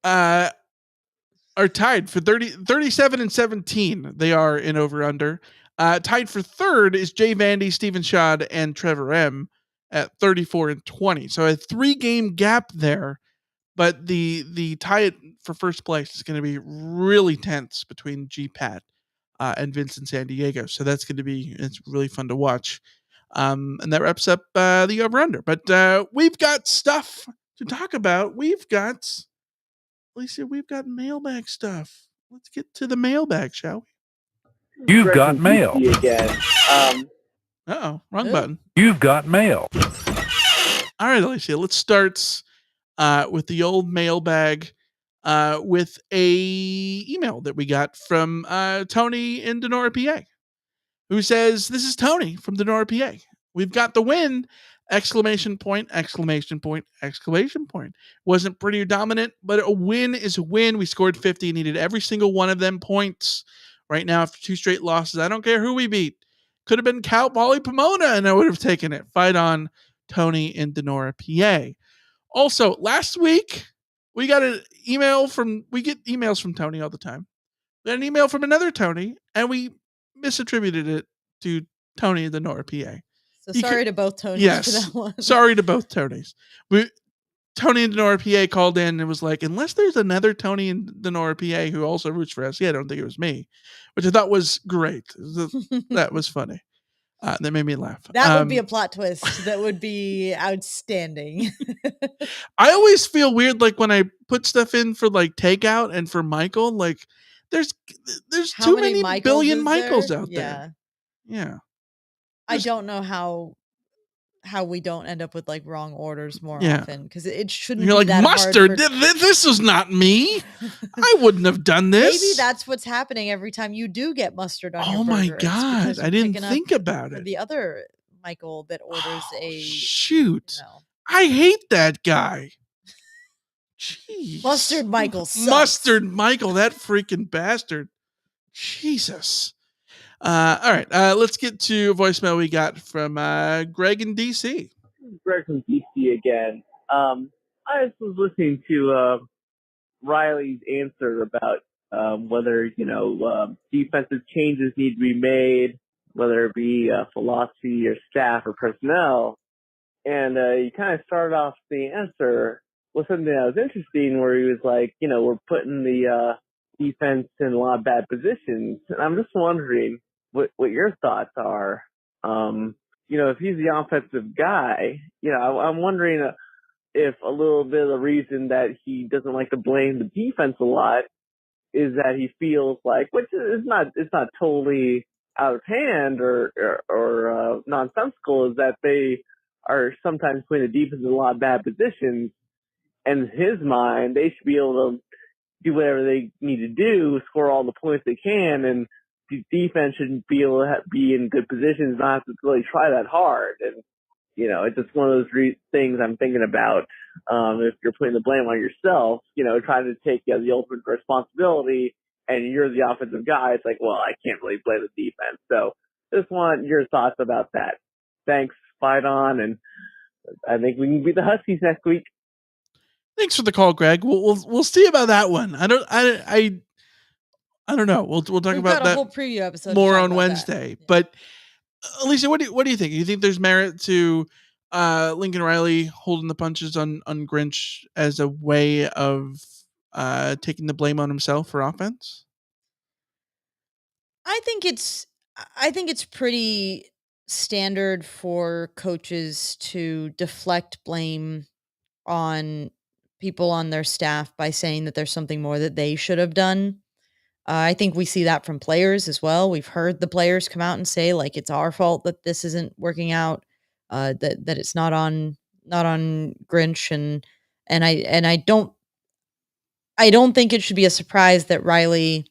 Are tied for 37-17. They are in over-under. Tied for third is Jay Vandy, Steven Schad, and Trevor M at 34-20. So a 3-game gap there. But the tie for first place is going to be really tense between G-Pat and Vince in San Diego. So it's really fun to watch. And that wraps up the over-under. But we've got stuff to talk about. We've got mailbag stuff. Let's get to the mailbag, shall we?
You've got mail.
Again.
Wrong button.
You've got mail.
All right, Alicia, let's start with the old mailbag. with a email that we got from Tony in Denora, PA, who says, "This is Tony from Denora, PA. We've got the win! Exclamation point, exclamation point, exclamation point. Wasn't pretty dominant, but a win is a win. We scored 50, needed every single one of them points. Right now, after 2 straight losses, I don't care who we beat. Could have been Cal Poly Pomona, and I would have taken it. Fight on, Tony in Denora, PA." Also, last week, we got an email we get emails from Tony all the time. We got an email from another Tony, and we misattributed it to Tony in Denora, PA.
So sorry to both Tonys for that one.
Sorry to both Tonys. Tony in Denora, PA called in and was like, unless there's another Tony in Denora, PA who also roots for SC, I don't think it was me, which I thought was great. That was funny. That made me laugh.
That would be a plot twist. That would be outstanding.
I always feel weird, like when I put stuff in for like takeout and for Michael, like there's
How
too
many
many
Michaels
billion
is
Michaels
there?
out there. Yeah.
I don't know how we don't end up with like wrong orders more
Yeah.
often, because it shouldn't
You're
be
like,
that
mustard.
hard for-
This is not me. I wouldn't have done this.
Maybe that's what's happening every time you do get mustard on your
Oh
burger.
my
It's because
God.
you're
I didn't
picking up
think about it.
the other Michael that orders
Shoot. I hate that guy. Jeez.
Mustard Michael sucks.
Mustard Michael, that freaking bastard. Jesus. All right. Let's get to a voicemail we got from Greg in DC.
Greg from DC again. I just was listening to Riley's answer about whether defensive changes need to be made, whether it be philosophy or staff or personnel, and you kind of started off the answer with something that was interesting, where he was like, we're putting the defense in a lot of bad positions, and I'm just wondering what your thoughts are. If he's the offensive guy, I'm wondering if a little bit of the reason that he doesn't like to blame the defense a lot is that he feels like, which is it's not totally out of hand or nonsensical, is that they are sometimes putting the defense in a lot of bad positions, and in his mind, they should be able to do whatever they need to do, score all the points they can, and the defense shouldn't be able to be in good positions, not have to really try that hard. And, it's just one of those things I'm thinking about. If you're putting the blame on yourself, trying to take the ultimate responsibility, and you're the offensive guy, it's like, well, I can't really blame the defense. So just want your thoughts about that. Thanks. Fight on. And I think we can beat the Huskies next week.
Thanks for the call, Greg. We'll see about that one. I don't know. We'll talk
We've
about
got a
that
whole preview episode
more
to talk
on
about
Wednesday.
that.
But Alicia, what do you think? Do you think there's merit to Lincoln Riley holding the punches on Grinch as a way of taking the blame on himself for offense?
I think it's pretty standard for coaches to deflect blame on people on their staff by saying that there's something more that they should have done. I think we see that from players as well. We've heard the players come out and say, like, it's our fault that this isn't working out, that it's not on Grinch, and I don't think it should be a surprise that Riley,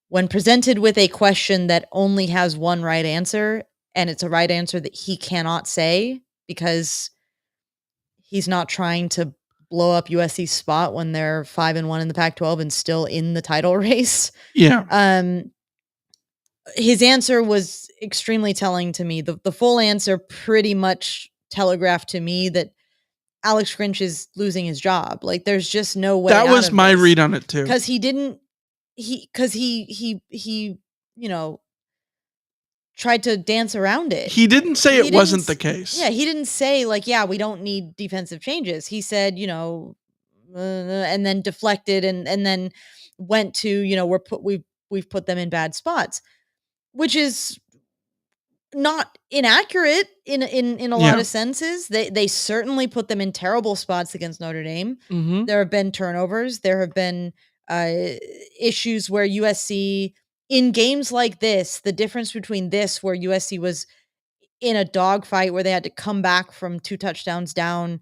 when presented with a question that only has one right answer, and it's a right answer that he cannot say because he's not trying to blow up USC's spot when they're 5-1 in the Pac-12 and still in the title race.
Yeah.
His answer was extremely telling to me. The full answer pretty much telegraphed to me that Alex Grinch is losing his job. Like, there's just no way.
That was my read on it too.
Because he tried to dance around it.
He didn't say it wasn't the case.
Yeah, he didn't say, like, yeah, we don't need defensive changes. He said, and then deflected and then went to, we've put them in bad spots, which is not inaccurate in a lot of senses. They certainly put them in terrible spots against Notre Dame.
Mm-hmm.
There have been turnovers. There have been issues where USC, in games like this, the difference between this, where USC was in a dogfight where they had to come back from 2 touchdowns down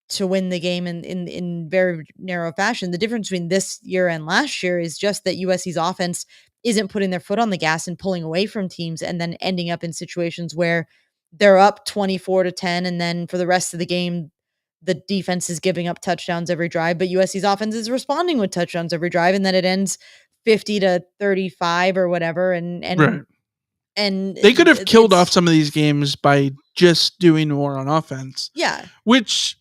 to win the game in very narrow fashion. The difference between this year and last year is just that USC's offense isn't putting their foot on the gas and pulling away from teams and then ending up in situations where they're up 24-10, and then for the rest of the game, the defense is giving up touchdowns every drive, but USC's offense is responding with touchdowns every drive, and then it ends 50-35 or whatever.
Right.
And
They could have killed off some of these games by just doing more on offense.
Yeah.
Which,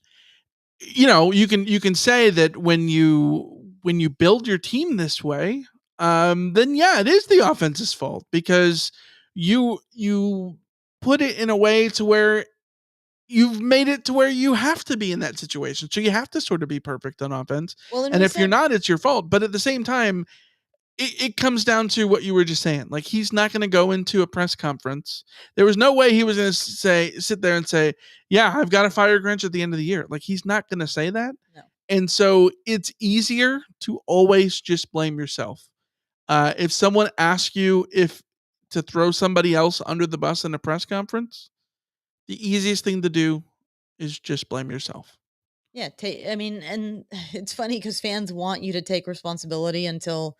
you can say that when you build your team this way, then yeah, it is the offense's fault, because you put it in a way to where you've made it to where you have to be in that situation. So you have to sort of be perfect on offense.
Well,
and if you're not, it's your fault. But at the same time, it comes down to what you were just saying. Like, he's not going to go into a press conference. There was no way he was going to sit there and say, yeah, I've got a fire Grinch at the end of the year. Like, he's not going to say that.
No.
And so it's easier to always just blame yourself. If someone asks you to throw somebody else under the bus in a press conference, the easiest thing to do is just blame yourself.
Yeah. And it's funny because fans want you to take responsibility until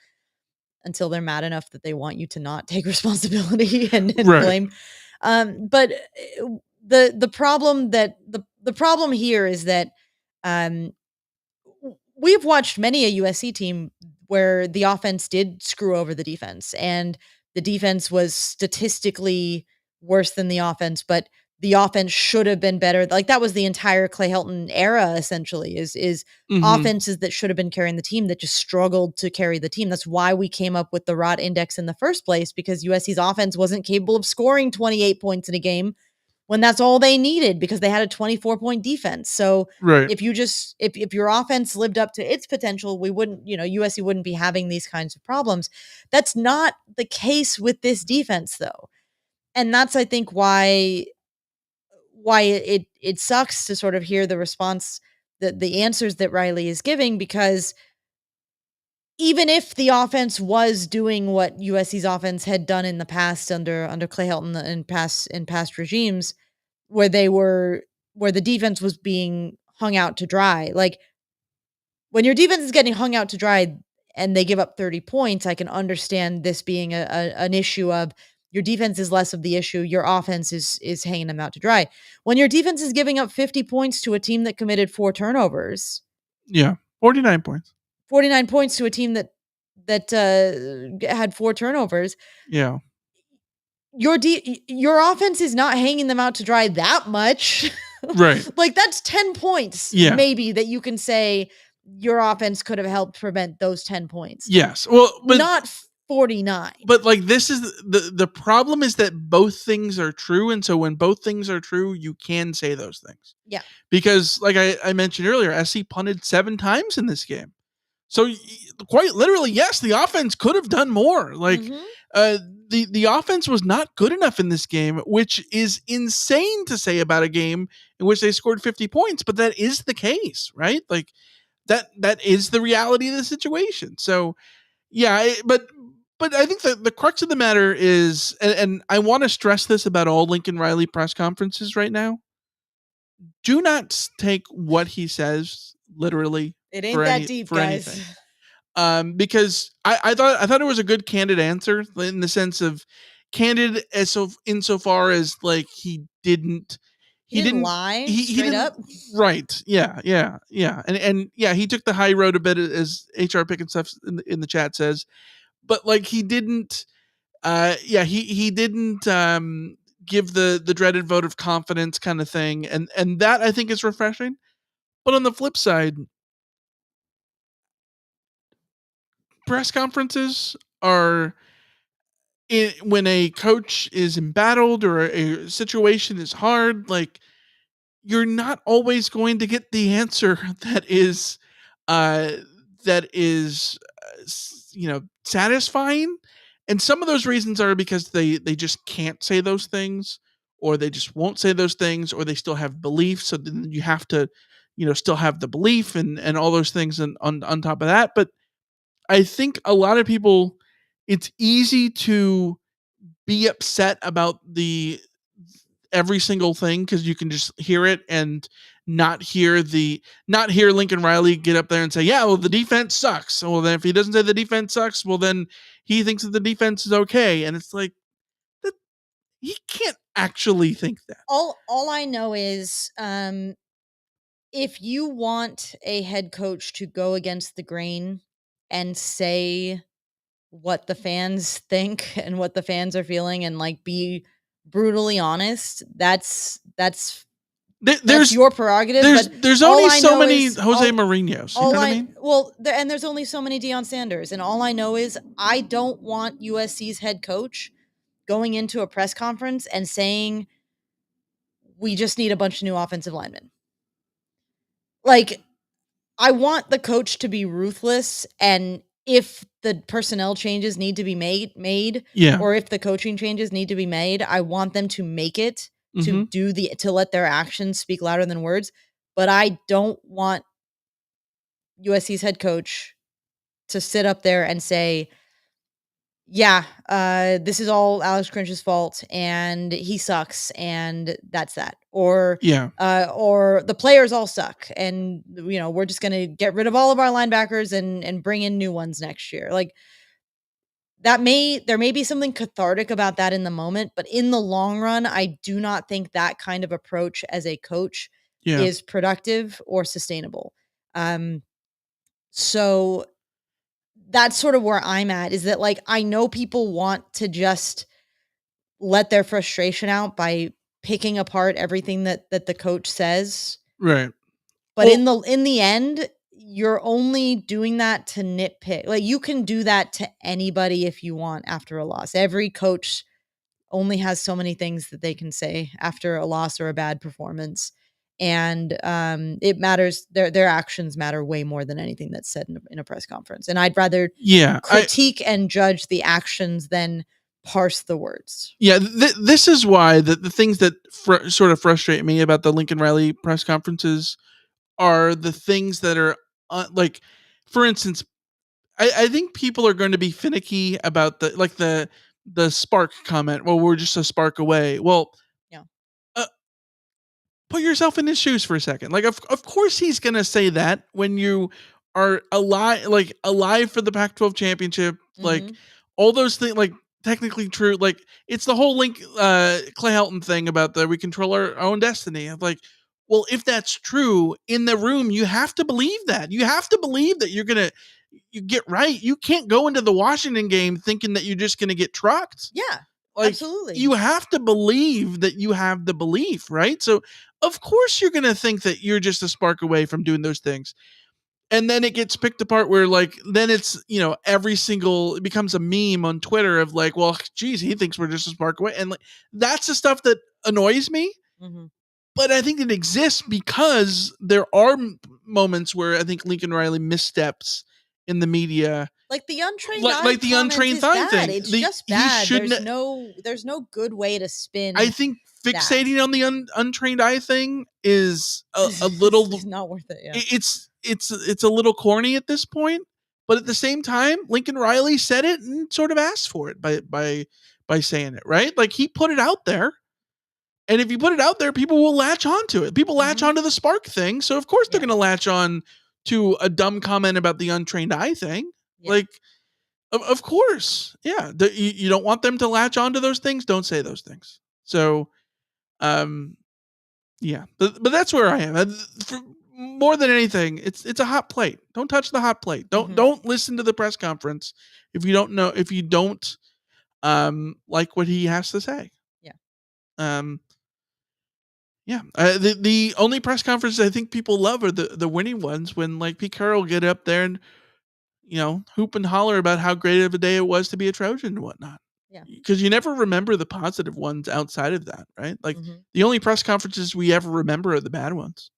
they're mad enough that they want you to not take responsibility and
Right.
blame. But the problem here is that we've watched many a USC team where the offense did screw over the defense, and the defense was statistically worse than the offense, but the offense should have been better. Like, that was the entire Clay Helton era, essentially, is offenses that should have been carrying the team that just struggled to carry the team. That's why we came up with the ROT index in the first place, because USC's offense wasn't capable of scoring 28 points in a game when that's all they needed, because they had a 24-point defense. So
Right.
if your offense lived up to its potential, we wouldn't, USC wouldn't be having these kinds of problems. That's not the case with this defense, though. And that's, I think, why it sucks to sort of hear the response, the answers that Riley is giving, because even if the offense was doing what USC's offense had done in the past under Clay Helton and past regimes, where the defense was being hung out to dry, like, when your defense is getting hung out to dry and they give up 30 points, I can understand this being an issue of your defense is less of the issue. Your offense is hanging them out to dry. When your defense is giving up 50 points to a team that committed 4 turnovers.
Yeah. 49 points.
49 points to a team that had 4 turnovers.
Yeah.
Your offense is not hanging them out to dry that much.
Right.
Like, that's 10 points, maybe, that you can say your offense could have helped prevent those 10 points.
Yes. Well, but
not 49.
But, like, this is the problem is that both things are true. And so when both things are true, you can say those things.
Yeah.
Because, like I mentioned earlier, SC punted 7 times in this game. So quite literally, yes, the offense could have done more. Like, the offense was not good enough in this game, which is insane to say about a game in which they scored 50 points, but that is the case, right? Like, that is the reality of the situation. So, yeah, but I think the crux of the matter is, and I want to stress this about all Lincoln Riley press conferences right now, do not take what he says literally.
It ain't that deep, guys.
Anything. Because I thought it was a good candid answer, in the sense of candid insofar as, like, he didn't
lie straight up.
Right. Yeah. And yeah, he took the high road a bit, as HR Pick and stuff in the chat says. But, like, he didn't he didn't give the dreaded vote of confidence kind of thing. And that, I think, is refreshing. But on the flip side, press conferences are, when a coach is embattled or a situation is hard, like, you're not always going to get the answer that is satisfying. And some of those reasons are because they just can't say those things, or they just won't say those things, or they still have beliefs. So then you have to, still have the belief and all those things on top of that. But I think a lot of people, it's easy to be upset about every single thing because you can just hear it and not hear Lincoln Riley get up there and say, yeah, well, the defense sucks. Well, then if he doesn't say the defense sucks, well, then he thinks that the defense is okay. And it's like, he can't actually think that.
All I know is if you want a head coach to go against the grain and say what the fans think and what the fans are feeling and like be brutally honest, that's your prerogative.
There's only so many Jose Mourinho's. You know what I mean?
Well, and there's only so many Deion Sanders. And all I know is I don't want USC's head coach going into a press conference and saying, we just need a bunch of new offensive linemen. Like, I want the coach to be ruthless, and if the personnel changes need to be made, or if the coaching changes need to be made, I want them to make it to let their actions speak louder than words. But I don't want USC's head coach to sit up there and say, this is all Alex Grinch's fault and he sucks and that's that. Or the players all suck and we're just going to get rid of all of our linebackers and bring in new ones next year. Like there may be something cathartic about that in the moment, but in the long run, I do not think that kind of approach as a coach is productive or sustainable. So that's sort of where I'm at, is that like, I know people want to just let their frustration out by picking apart everything that the coach says.
Right.
But in the end, you're only doing that to nitpick. Like, you can do that to anybody if you want after a loss. Every coach only has so many things that they can say after a loss or a bad performance. And it matters. Their actions matter way more than anything that's said in a press conference. And I'd rather critique and judge the actions than parse the words.
Yeah, this is why the things that sort of frustrate me about the Lincoln Riley press conferences are the things that are like, for instance, I think people are going to be finicky about the spark comment. Well, we're just a spark away. Well, put yourself in his shoes for a second. Like, of course he's going to say that when you are alive for the Pac-12 championship, like all those things, like technically true. Like, it's the whole Clay Helton thing about we control our own destiny. Like, well, if that's true in the room, you have to believe that. You have to believe that you get right. You can't go into the Washington game thinking that you're just going to get trucked.
Yeah.
Like,
absolutely.
You have to believe that you have the belief, right? So, of course, you're going to think that you're just a spark away from doing those things. And then it gets picked apart where, like, then it's, it becomes a meme on Twitter of like, well, geez, he thinks we're just a spark away. And like, that's the stuff that annoys me.
Mm-hmm.
But I think it exists because there are moments where I think Lincoln Riley missteps in the media.
Like the untrained
like the untrained eye thing.
It's just bad. There's no good way to spin.
I think fixating on the untrained eye thing is a little
it's not worth it. Yeah.
It's a little corny at this point, but at the same time, Lincoln Riley said it and sort of asked for it by saying it, right? Like, he put it out there. And if you put it out there, people will latch onto it. People latch onto the spark thing. So of course they're going to latch on to a dumb comment about the untrained eye thing. Yeah. Like, of course. Yeah. You don't want them to latch onto those things. Don't say those things. So, yeah, but that's where I am. For more than anything, it's a hot plate. Don't touch the hot plate. Don't listen to the press conference if you don't like what he has to say.
Yeah.
Yeah. The only press conferences I think people love are the winning ones when like Pete Carroll will get up there and hoop and holler about how great of a day it was to be a Trojan and whatnot.
Yeah.
Because you never remember the positive ones outside of that, right? Like the only press conferences we ever remember are the bad ones.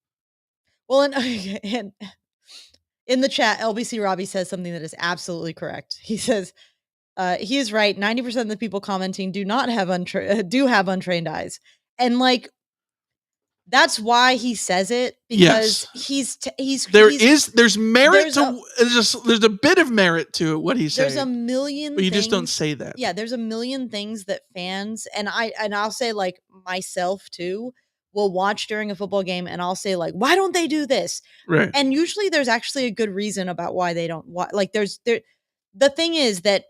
Well, and in the chat, LBC Robbie says something that is absolutely correct. He says, he is right. 90% of the people commenting do have untrained eyes. And like, That's why he says it, because
there's merit there's a bit of merit to what he's saying.
There's a million
but you
things,
just don't say that.
Yeah, there's a million things that fans and I'll say like myself too will watch during a football game, and I'll say like, why don't they do this?
Right.
And usually there's actually a good reason about why they don't. Like the thing is that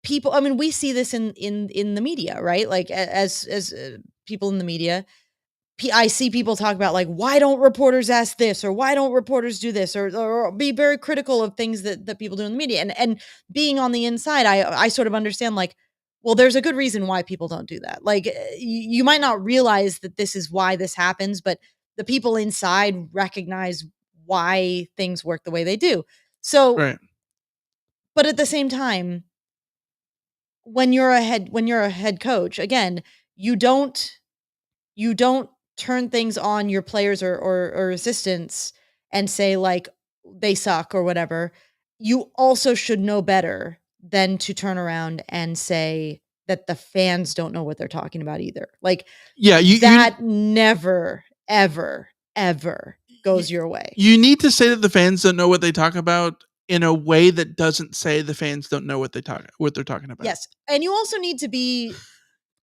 people, I mean, we see this in the media, right? Like as people in the media, I see people talk about like, why don't reporters ask this, or why don't reporters do this, or be very critical of things that people do in the media. And being on the inside, I sort of understand like, well, there's a good reason why people don't do that. Like you might not realize that this is why this happens, but the people inside recognize why things work the way they do. So,
right.
But at the same time, when you're a head coach, again, you don't turn things on your players or assistants and say like they suck or whatever. You also should know better than to turn around and say that the fans don't know what they're talking about either. Like, that never, ever, ever goes your way.
You need to say that the fans don't know what they talk about in a way that doesn't say the fans don't know what they're talking about.
Yes. And you also need to be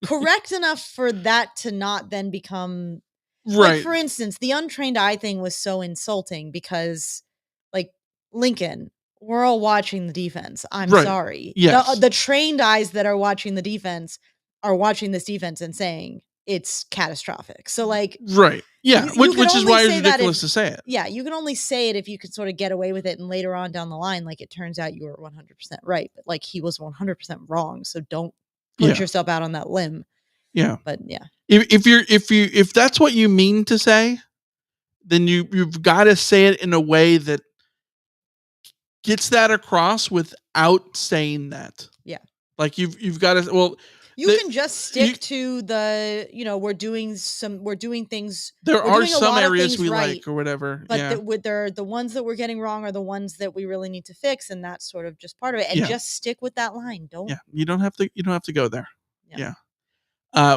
correct enough for that to not then become
right.
Like, for instance, the untrained eye thing was so insulting because, like, Lincoln, we're all watching the defense. I'm sorry.
Yes.
The trained eyes that are watching the defense are watching this defense and saying it's catastrophic. So, like,
right. Yeah. Which is why it's ridiculous to say it.
Yeah. You can only say it if you could sort of get away with it. And later on down the line, like, it turns out you were 100% right. But, like, he was 100% wrong. So don't put yourself out on that limb.
Yeah.
But yeah.
If that's what you mean to say, then you've got to say it in a way that gets that across without saying that.
Yeah.
Like you've got to
you can just stick to the, we're doing things.
There are some areas we like or whatever.
But the ones that we're getting wrong are the ones that we really need to fix, and that's sort of just part of it. And just stick with that line.
You don't have to go there. Yeah.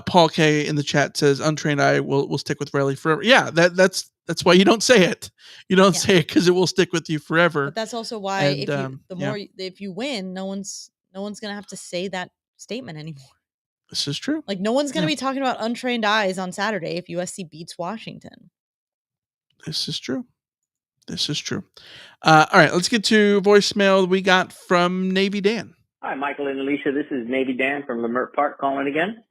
Paul K in the chat says untrained eye will stick with Riley forever. Yeah, that's why you don't say it. You don't say it because it will stick with you forever.
But that's also why if you win, no one's gonna have to say that statement anymore.
This is true.
Like no one's gonna be talking about untrained eyes on Saturday if USC beats Washington.
This is true. All right, let's get to voicemail we got from Navy Dan.
Hi, Michael and Alicia. This is Navy Dan from Lemert Park calling again.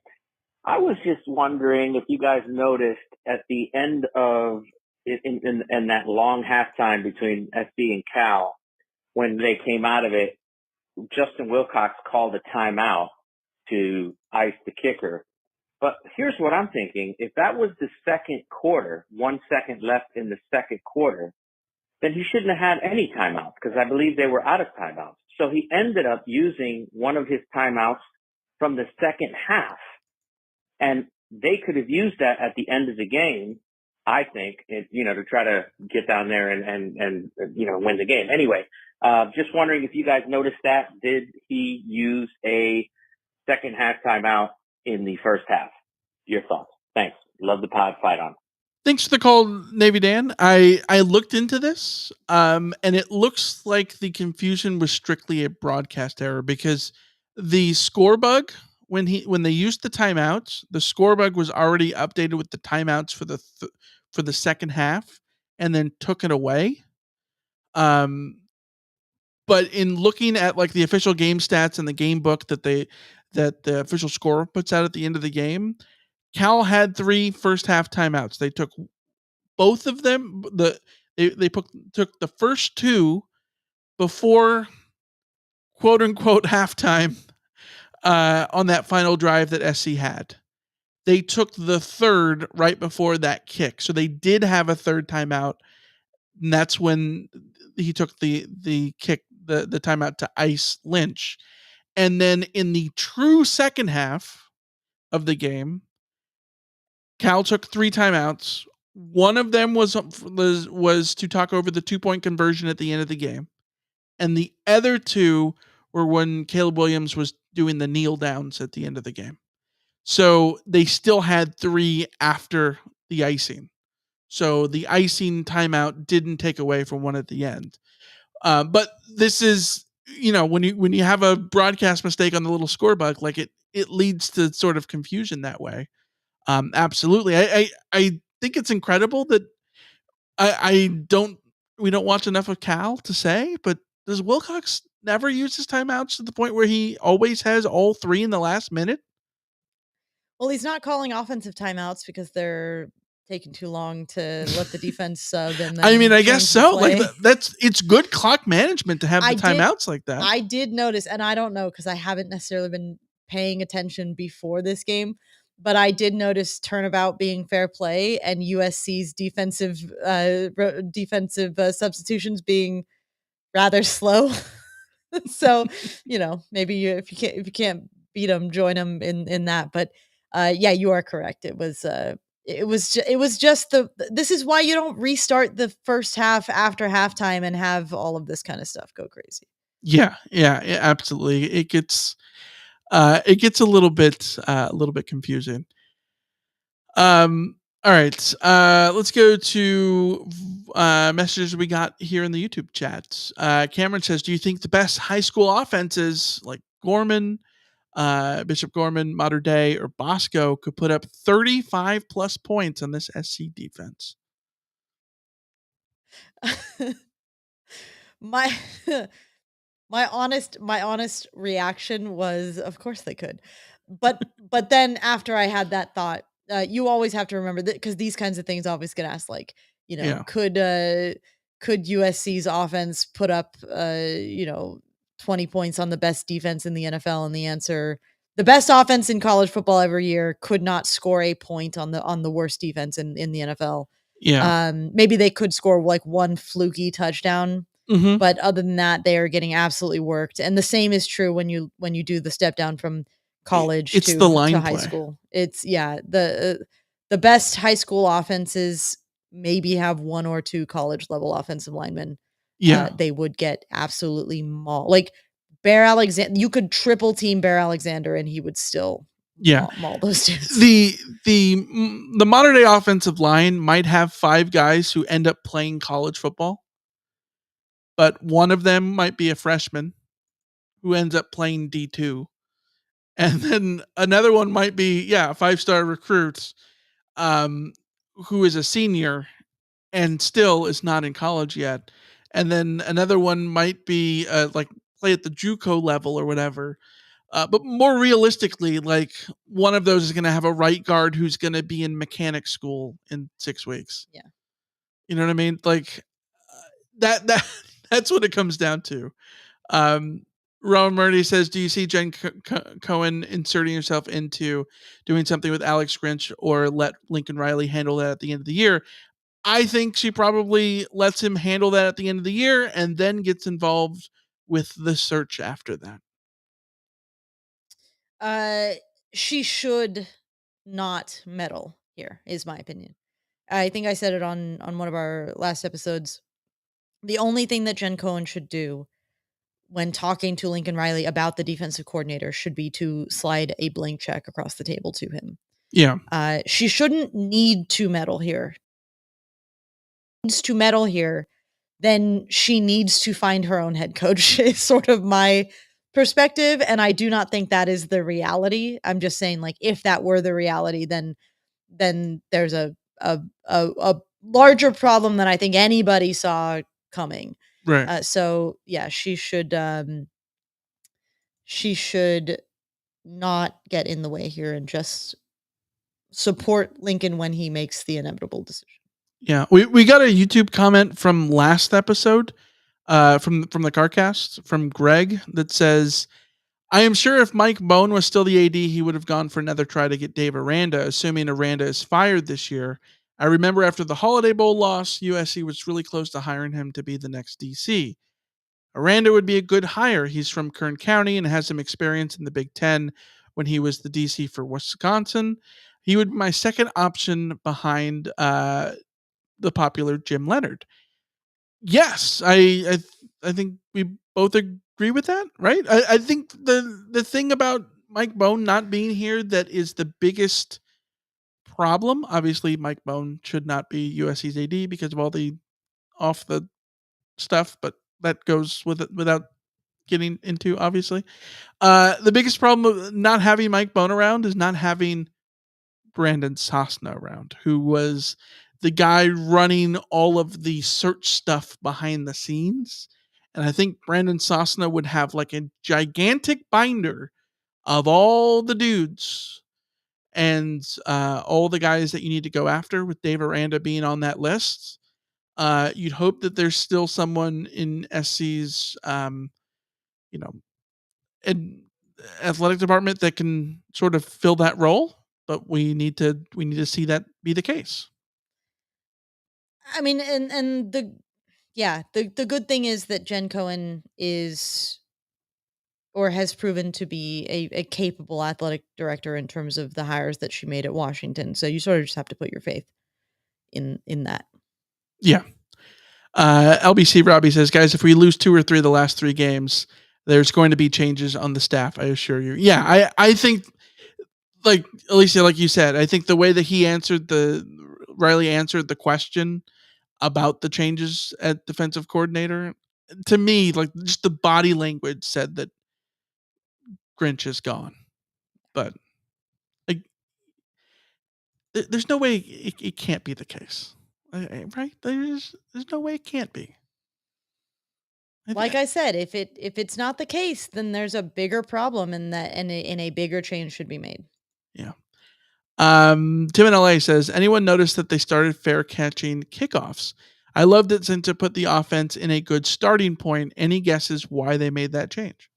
I was just wondering if you guys noticed at the end of in that long halftime between SC and Cal, when they came out of it, Justin Wilcox called a timeout to ice the kicker. But here's what I'm thinking. If that was the second quarter, 1 second left in the second quarter, then he shouldn't have had any timeouts because I believe they were out of timeouts. So he ended up using one of his timeouts from the second half. And they could have used that at the end of the game, I think, to try to get down there and win the game. Anyway, just wondering if you guys noticed that. Did he use a second half timeout in the first half? Your thoughts. Thanks. Love the pod. Fight on.
Thanks for the call, Navy Dan. I looked into this, and it looks like the confusion was strictly a broadcast error because the score bug, when they used the timeouts, the score bug was already updated with the timeouts for the second half, and then took it away. But in looking at like the official game stats and the game book that the official score puts out at the end of the game, Cal had 3 first half timeouts. They took both of them. They took the first 2 before quote unquote halftime on that final drive that SC had. They took the third right before that kick. So they did have a third timeout. And that's when he took the kick, the timeout to ice Lynch. And then in the true second half of the game, Cal took 3 timeouts. One of them was to talk over the 2-point conversion at the end of the game. And the other 2 were when Caleb Williams was doing the kneel downs at the end of the game. So they still had 3 after the icing. So the icing timeout didn't take away from one at the end. But this is, when you have a broadcast mistake on the little score bug, like it leads to sort of confusion that way. Absolutely. I think it's incredible that we don't watch enough of Cal to say, but does Wilcox never use his timeouts to the point where he always has all 3 in the last minute?
Well, he's not calling offensive timeouts because they're taking too long to let the defense sub and then
I mean, I
change
guess
the
so.
play.
Like it's good clock management to have the
I did-
timeouts like that.
I did notice, and I don't know because I haven't necessarily been paying attention before this game, but I did notice turnabout being fair play and USC's defensive substitutions being rather slow. So, maybe if you can't beat them, join them in that. But yeah, you are correct. It was just this is why you don't restart the first half after halftime and have all of this kind of stuff go crazy.
Yeah, absolutely. It gets a little bit confusing. All right. Let's go to messages we got here in the YouTube chat. Cameron says, "Do you think the best high school offenses like Gorman, Bishop Gorman, Mater Dei, or Bosco could put up 35 plus points on this SC defense?"
my my honest reaction was, of course they could, but then after I had that thought, you always have to remember that because these kinds of things always get asked, like, could USC's offense put up 20 points on the best defense in the NFL? And the answer, the best offense in college football every year could not score a point on the worst defense in the NFL.
Yeah.
Maybe they could score like one fluky touchdown,
Mhm.
but other than that, they are getting absolutely worked. And the same is true when you do the step down from college
It's
to
the line
high
play.
school. It's the best high school offenses maybe have 1 or 2 college level offensive linemen.
Yeah.
They would get absolutely mauled. Like Bear Alexander, you could triple team Bear Alexander and he would still maul those dudes.
The modern day offensive line might have 5 guys who end up playing college football, but one of them might be a freshman who ends up playing D2. And then another one might be, a 5-star recruit who is a senior and still is not in college yet. And then another one might be like play at the JUCO level or whatever. But more realistically, like one of those is going to have a right guard who's going to be in mechanic school in 6 weeks.
Yeah.
You know what I mean? Like that's what it comes down to. Ron Murdy says, "Do you see Jen Cohen inserting herself into doing something with Alex Grinch or let Lincoln Riley handle that at the end of the year?" I think she probably lets him handle that at the end of the year and then gets involved with the search after that.
She should not meddle here, is my opinion. I think I said it on one of our last episodes. The only thing that Jen Cohen should do when talking to Lincoln Riley about the defensive coordinator should be to slide a blank check across the table to him.
Yeah.
She shouldn't need to meddle here. Needs to meddle here, then she needs to find her own head coach is sort of my perspective. And I do not think that is the reality. I'm just saying, like, if that were the reality, then there's a larger problem than I think anybody saw coming.
Right.
So yeah, she should not get in the way here and just support Lincoln when he makes the inevitable decision.
Yeah, we got a YouTube comment from last episode, from the CarCast from Greg that says, "I am sure if Mike Bone was still the AD, he would have gone for another try to get Dave Aranda, assuming Aranda is fired this year. I remember after the Holiday Bowl loss, USC was really close to hiring him to be the next DC. Aranda would be a good hire. He's from Kern County and has some experience in the Big Ten when he was the DC for Wisconsin. He would be my second option behind the popular Jim Leonard." Yes, I think we both agree with that, right? I think the thing about Mike Bone not being here that is the biggest problem. Obviously, Mike Bone should not be USC's AD because of all the off the stuff, but that goes with it without getting into, obviously. The biggest problem of not having Mike Bone around is not having Brandon Sosna around, who was the guy running all of the search stuff behind the scenes. And I think Brandon Sosna would have like a gigantic binder of all the dudes and all the guys that you need to go after, with Dave Aranda being on that list. You'd hope that there's still someone in SC's, athletic department that can sort of fill that role, but we need to see that be the case.
I mean, and the good thing is that Jen Cohen is or has proven to be a capable athletic director in terms of the hires that she made at Washington. So you sort of just have to put your faith in that.
Yeah. LBC Robbie says, guys, if we lose 2 or 3 of the last 3 games, there's going to be changes on the staff, I assure you. Yeah, I think, like Alicia, like you said, I think the way that Riley answered the question about the changes at defensive coordinator, to me, like just the body language said that Grinch is gone. But like, there's no way it can't be the case, right? There's no way it can't be.
Like I said, if it's not the case, then there's a bigger problem, and a bigger change should be made.
Yeah. Tim in LA says, anyone notice that they started fair catching kickoffs? I loved it since it put the offense in a good starting point. Any guesses why they made that change?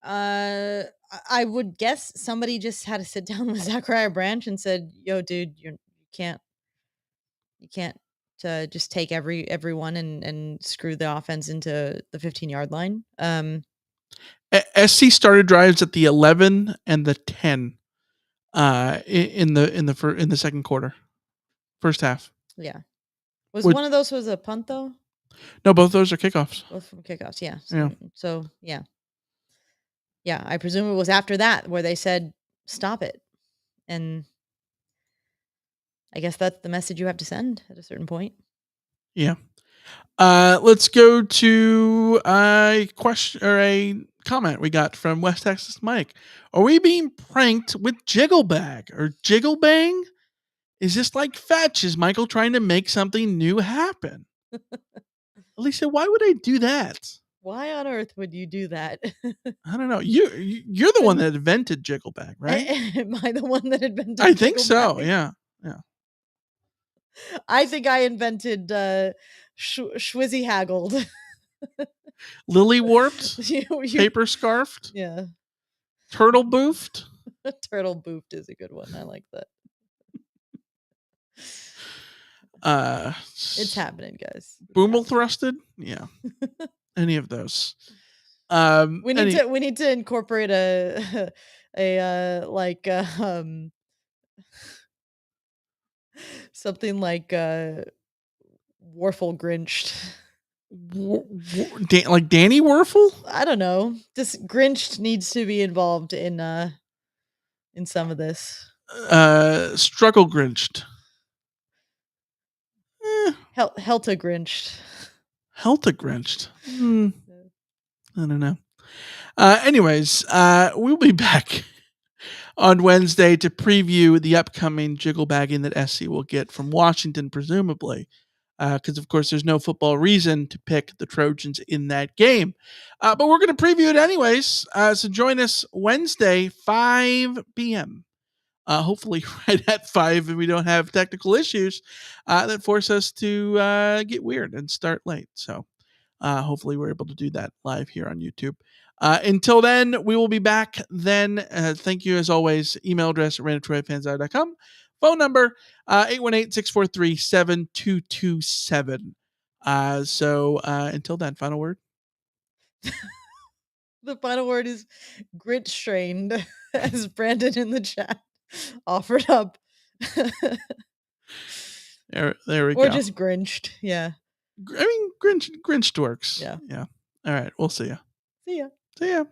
I would guess somebody just had to sit down with Zachariah Branch and said, "Yo, dude, you can't just take everyone and screw the offense into the 15-yard line."
SC started drives at the 11 and the 10 in the second quarter, first half.
Yeah. One of those was a punt though?
No, both those are kickoffs.
Both from kickoffs, yeah.
Yeah.
So yeah. Yeah, I presume it was after that where they said, stop it. And I guess that's the message you have to send at a certain point.
Yeah. Let's go to a question or a comment we got from West Texas Mike. Are we being pranked with Jigglebag or Jigglebang? Is this like Fetch? Is Michael trying to make something new happen? Alicia, why would I do that?
Why on earth would you do that?
I don't know. You're the one that invented Jigglebag, right?
Am I the one that invented
I think
Jigglebag?
so, yeah.
I think I invented Schwizzy Haggled.
Lily warped? Paper scarfed?
Yeah.
Turtle boofed?
Turtle boofed is a good one. I like that. It's happening, guys.
Boomel thrusted? Yeah. Any of those.
We need to incorporate a something like Warfel Grinched.
Like Danny Werfel?
I don't know. Just Grinched needs to be involved in some of this.
Struggle Grinched.
Helta Grinched.
Helta Grinched. I don't know. Anyways, we'll be back on Wednesday to preview the upcoming Jigglebagging that SC will get from Washington, presumably. Because, of course, there's no football reason to pick the Trojans in that game. But we're going to preview it anyways. So join us Wednesday, 5 p.m. Hopefully right at 5 and we don't have technical issues that force us to get weird and start late. So hopefully we're able to do that live here on YouTube. Until then, we will be back then. Thank you as always. Email address rant@troyfanshour.com. Phone number 818-643-7227. So until then, final word.
The final word is grit strained, as Brandon in the chat offered up.
There we go.
Or just Grinched, yeah.
I mean, Grinched works.
Yeah.
All right, we'll see ya.
See ya.
See ya.